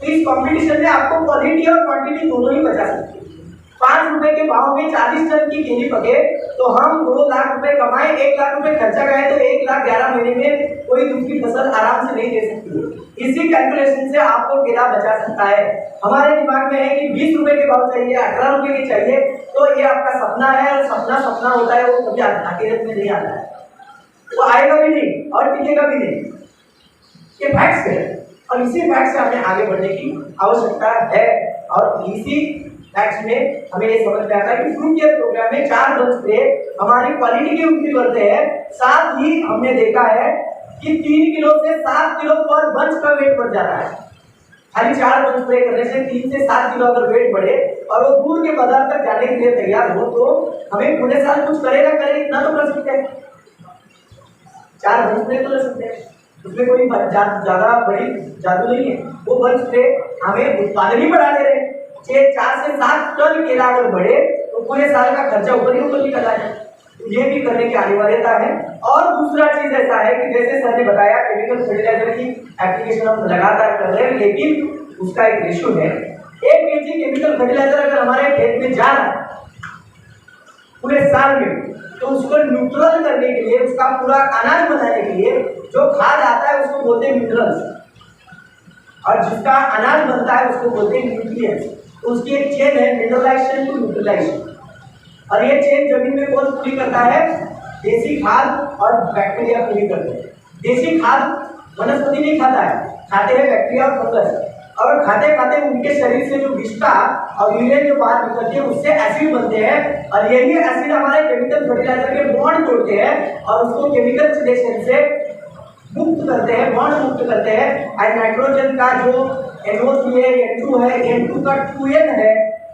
तो इस कंपटीशन में आपको क्वालिटी और क्वांटिटी दोनों ही बचा सकते हैं। 5 रुपए के भाव में 40 टन की केली पके तो हम 2 लाख रुपए कमाए, 1 लाख रुपए खर्चा गए तो 1 लाख 11 महीने में कोई दूसरी फसल आराम से नहीं दे सकती। इसी कैलकुलेशन से आपको केला बचा सकता है। हमारे दिमाग में है कि 20 रुपए के भाव चाहिए, 18 रुपए के चाहिए, तो ये आपका सपना है, और सपना होता है, वो कभी हकीकत में नहीं आता है, वो आएगा भी नहीं और टिकेगा भी नहीं। ये फैक्ट्स है, और इसी फैक्ट से हमें आगे बढ़ने की आवश्यकता है। और इसी फैक्ट्स में हमें ये समझ में आता है कि फ्रूट केयर प्रोग्राम में 4 बंच पे हमारी क्वालिटी की उन्नति करते हैं। साथ ही हमने देखा है कि 3 किलो से 7 किलो पर बंच का वेट बढ़ जाता है। खाली 4 बंच स्प्रे करने से 3 से 7 किलो अगर वेट बढ़े और वो दूर के बाजार तक जाने के लिए तैयार हो, तो हमें पूरे साल कुछ करेगा करे इतना तो कर सकते हैं। 4 बंच स्प्रे तो ले सकते हैं, उसमें कोई ज्यादा बड़ी जादू नहीं है। वो बंच स्प्रे हमें उत्पादन ही बढ़ा दे रहे हैं। 4 से 7 टन केला अगर बढ़े तो पूरे साल का खर्चा ऊपर ही निकल जाए। ये भी करने की अनिवार्यता है। और दूसरा चीज ऐसा है कि जैसे सर ने बताया, केमिकल फर्टिलाइजर की एप्लीकेशन हम लगातार कर रहे हैं, लेकिन उसका एक रेशियो है। 1 केजी केमिकल फर्टिलाइजर अगर हमारे खेत में जा रहा है पूरे साल में, तो उसको न्यूट्रल करने के लिए, उसका पूरा अनाज बनाने के लिए जो खाद आता है उसको बोलते हैं मिनरल्स, और जिसका अनाज बनता है उसको बोलते हैं न्यूट्रिएंट्स। उसकी एक चेन है, मिनरलाइजेशन टू न्यूट्रलाइजेशन, और ये चेन जमीन में कौन पूरी करता है? देसी खाद और बैक्टीरिया पूरी करते हैं। देसी खाद वनस्पति नहीं खाता है, खाते हैं बैक्टीरिया और फंगस, और खाते खाते उनके शरीर से जो विष्ठा और यूरिन जो बाहर निकलती है उससे एसिड बनते हैं, और यही एसिड हमारे केमिकल फर्टिलाइजर के बॉन्ड तोड़ते हैं और उसको केमिकल रिलेशन से मुक्त करते हैं, बॉन्ड मुक्त करते हैं। और नाइट्रोजन का जो NO3 है, N2 है, N2 का 2N है,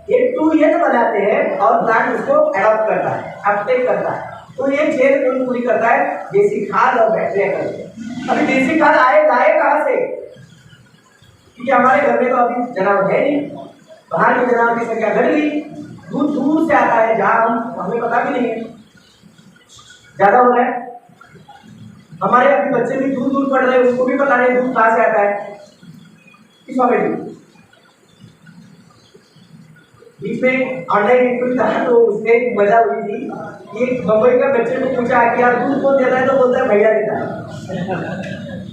ये 2N बनाते हैं और प्लांट उसको एडॉप्ट करता है, अपटेक करता है। तो ये चेन पूरी करता है देसी खाद और बैक्टीरिया करके। अभी देसी खाद आए कहाँ से? क्योंकि हमारे घर में तो अभी जनावर है नहीं, बाहर के जनावर की संख्या घट गई, दूध दूर से आता है जहाँ हमें पता भी नहीं है, ज्यादा हो रहा है। हमारे अभी बच्चे भी दूर दूर पढ़ रहे हैं, उसको भी पता नहीं दूध कहाँ से आता है, किस वजह से। बीच में ऑनलाइन इंटरव्यू था तो उसमें मजा हुई थी कि बम्बई का बच्चे को पूछा कि यार दूध कौन देता है, तो बोलता है भैया देता है।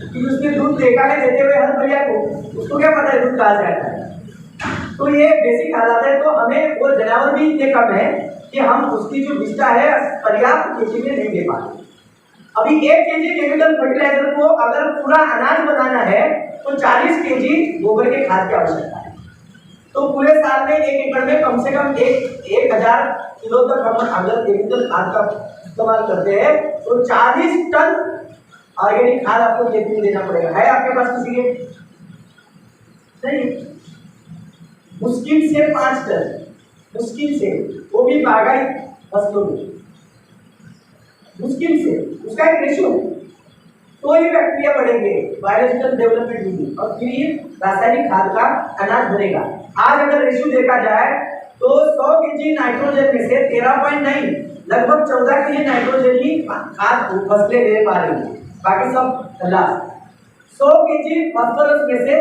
कि उसने दूध देखा है देते हुए हर भैया को, उसको क्या पता है दूध कहाँ से आता है। तो ये बेसिक हालात है। तो हमें वो जानवर भी इतने कम है कि हम उसकी जो विष्ठा है पर्याप्त केजी में नहीं दे पाते। अभी 1 केजी केमिकल फर्टिलाइजर को अगर पूरा अनाज बनाना है तो 40 केजी गोबर के खाद की आवश्यकता है। तो पूरे साल में 1 एकड़ में कम से कम 1000 किलो तक हम अगर केमिकल खाद का इस्तेमाल करते हैं तो 40 टन ऑर्गेनिक खाद आपको खेती में देना पड़ेगा। है आपके पास किसी के? नहीं, मुश्किल से 5 टन, मुश्किल से, वो भी बागाई फसलों में, मुश्किल से। उसका एक रेशियो है, तो ही बैक्टीरिया बढ़ेंगे, बायोलॉजिकल डेवलपमेंट होगी और फिर रासायनिक खाद का अनाज बनेगा। आज अगर रेशियो देखा जाए तो 100 केजी नाइट्रोजन में से 13.9 लगभग 14 केजी नाइट्रोजन ही खाद फसलें दे पा रही है, बाकी सब लास्ट। 100 केजी फास्फोरस में से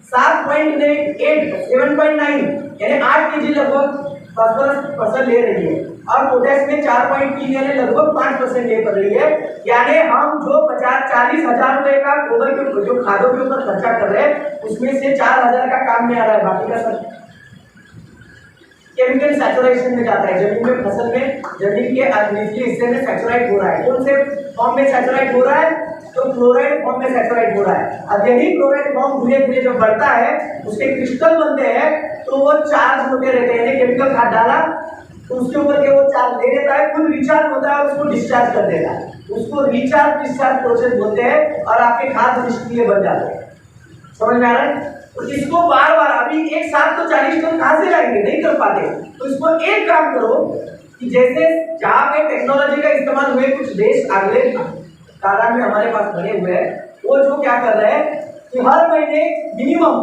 7.9 यानी 8 केजी लगभग फास्फोरस फसल ले रही है, और पोटेश में 4.3 यानी लगभग 5% ले पड़ रही है। यानी हम जो 40 हजार रुपए का गोबर के जो खादों के ऊपर खर्चा कर रहे हैं उसमें से 4000 का काम में आ रहा है, बाकी का सब केमिकल सैचुरेशन में जाता है। जमीन में फसल में जमीन के निचले हिस्से में सैचुरेट हो रहा है। कौन से फॉर्म में सैचुरेट हो रहा है? तो क्लोराइड फॉर्म में सैचुरेट हो रहा है। अब यही क्लोराइड फॉर्म धीरे धीरे जब बढ़ता है उसके क्रिस्टल बनते हैं तो वो चार्ज होते रहते हैं। केमिकल खाद डाला तो उसके ऊपर के वो चार्ज ले लेता है, खुद रिचार्ज होता है और उसको डिस्चार्ज कर देता है। उसको रिचार्ज डिस्चार्ज प्रोसेस बोलते हैं और आपके खाद निष्क्रिय बन जाते हैं। समझ में आ रहा है? तो इसको बार बार अभी एक साथ तो 40 टन कहाँ से लाएंगे, नहीं कर पाते। तो इसको एक काम करो कि जैसे जहाँ पे टेक्नोलॉजी का इस्तेमाल हुए कुछ देश अगले तादाद में हमारे पास बने हुए हैं, वो जो क्या कर रहे हैं कि हर महीने मिनिमम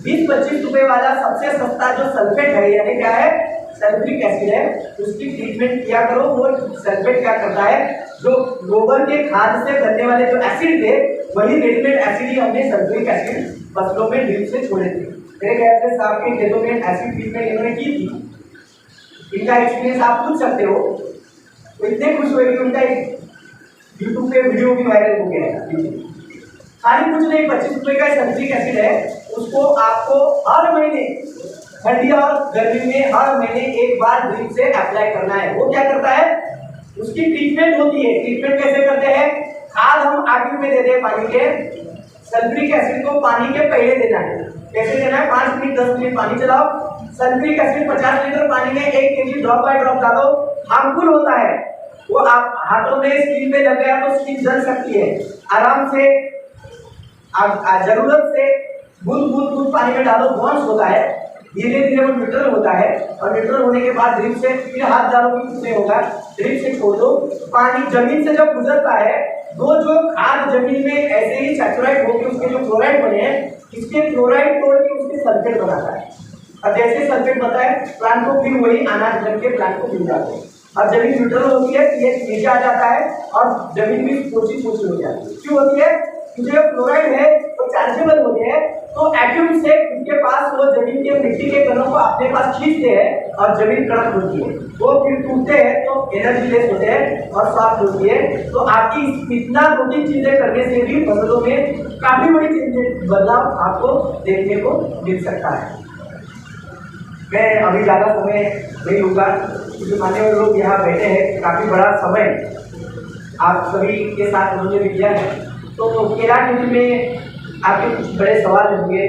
20-25 रुपए वाला सबसे सस्ता जो सल्फेट है, यानी क्या है, सल्फ्यूरिक एसिड है, उसकी ट्रीटमेंट किया करो। वो सल्फेट क्या करता है, जो गोबर के खाद से बनने वाले जो एसिड थे वही रेडीमेड एसिड ही हमने सल्फ्यूरिक एसिड फसलों में ड्रिप से छोड़े थे। मेरे ख्याल से साहब के खेतों में एसिड ट्रीटमेंट इन्होंने की थी, इनका एक्सपीरियंस आप पूछ सकते हो। तो इतने खुश हुए कि उनका यूट्यूब पे वीडियो भी वायरल हो गया है। खाली कुछ नहीं, 25 रुपए का सल्फ्यूरिक एसिड है, उसको आपको हर महीने ठंडी और गर्मी में हर महीने एक बार ड्रिप से अप्लाई करना है। वो क्या करता है, उसकी ट्रीटमेंट होती है। ट्रीटमेंट कैसे करते हैं, खाद हम आगे में देते हैं पानी के, सल्फ्यूरिक एसिड को पानी के पहले देना है। कैसे देना है, 5 मिनट 10 मिनट पानी चलाओ, सल्फ्यूरिक एसिड 50 लीटर पानी में 1 केजी ड्रॉप बाय ड्रॉप डालो। हार्मफुल होता है वो, आप हाथों में स्किन पे लग गया तो स्किन जल सकती है। आराम से जरूरत से बूंद बूंद बूंद पानी में डालो, बॉन्स होता है, धीरे धीरे वो न्यूट्रल होता है, और न्यूट्रल होने के बाद ड्रिप से फिर हाथ डालो भी कुछ नहीं होगा, ड्रिप से छोड़ दो। पानी जमीन से जब गुजरता है तो जो खाद जमीन में ऐसे ही सैचुरेट होकर उसके जो क्लोराइड बने हैं, इसके क्लोराइड तोड़ के उसके सल्फेट बनाता है, और जैसे सल्फेट बनता है प्लांट को फिर वही अनाज बन के प्लांट को मिल जाते हैं। अब जमीन न्यूट्रल होती है, पीएच नीचे आ जाता है और जमीन भी पोषी पोषी हो जाती है। क्यों होती है, क्योंकि जो क्लोराइड है वो चार्जेबल होते हैं, तो एटम से उसके पास वो जमीन के मिट्टी के कणों को अपने पास खींचते हैं और जमीन कड़क होती है। वो फिर टूटते हैं तो एनर्जी लेस होते हैं और सॉफ्ट होती है। तो आपकी इतना रूटीन चीजें करने से भी फसलों में काफी बड़ी चीजें बदलाव आपको देखने को मिल सकता है। मैं अभी ज़्यादा समय नहीं लूँगा क्योंकि मान्यवर लोग यहाँ बैठे हैं, काफ़ी बड़ा समय आप सभी के साथ उन्होंने भी किया है। तो केला नीति में आपके कुछ बड़े सवाल होंगे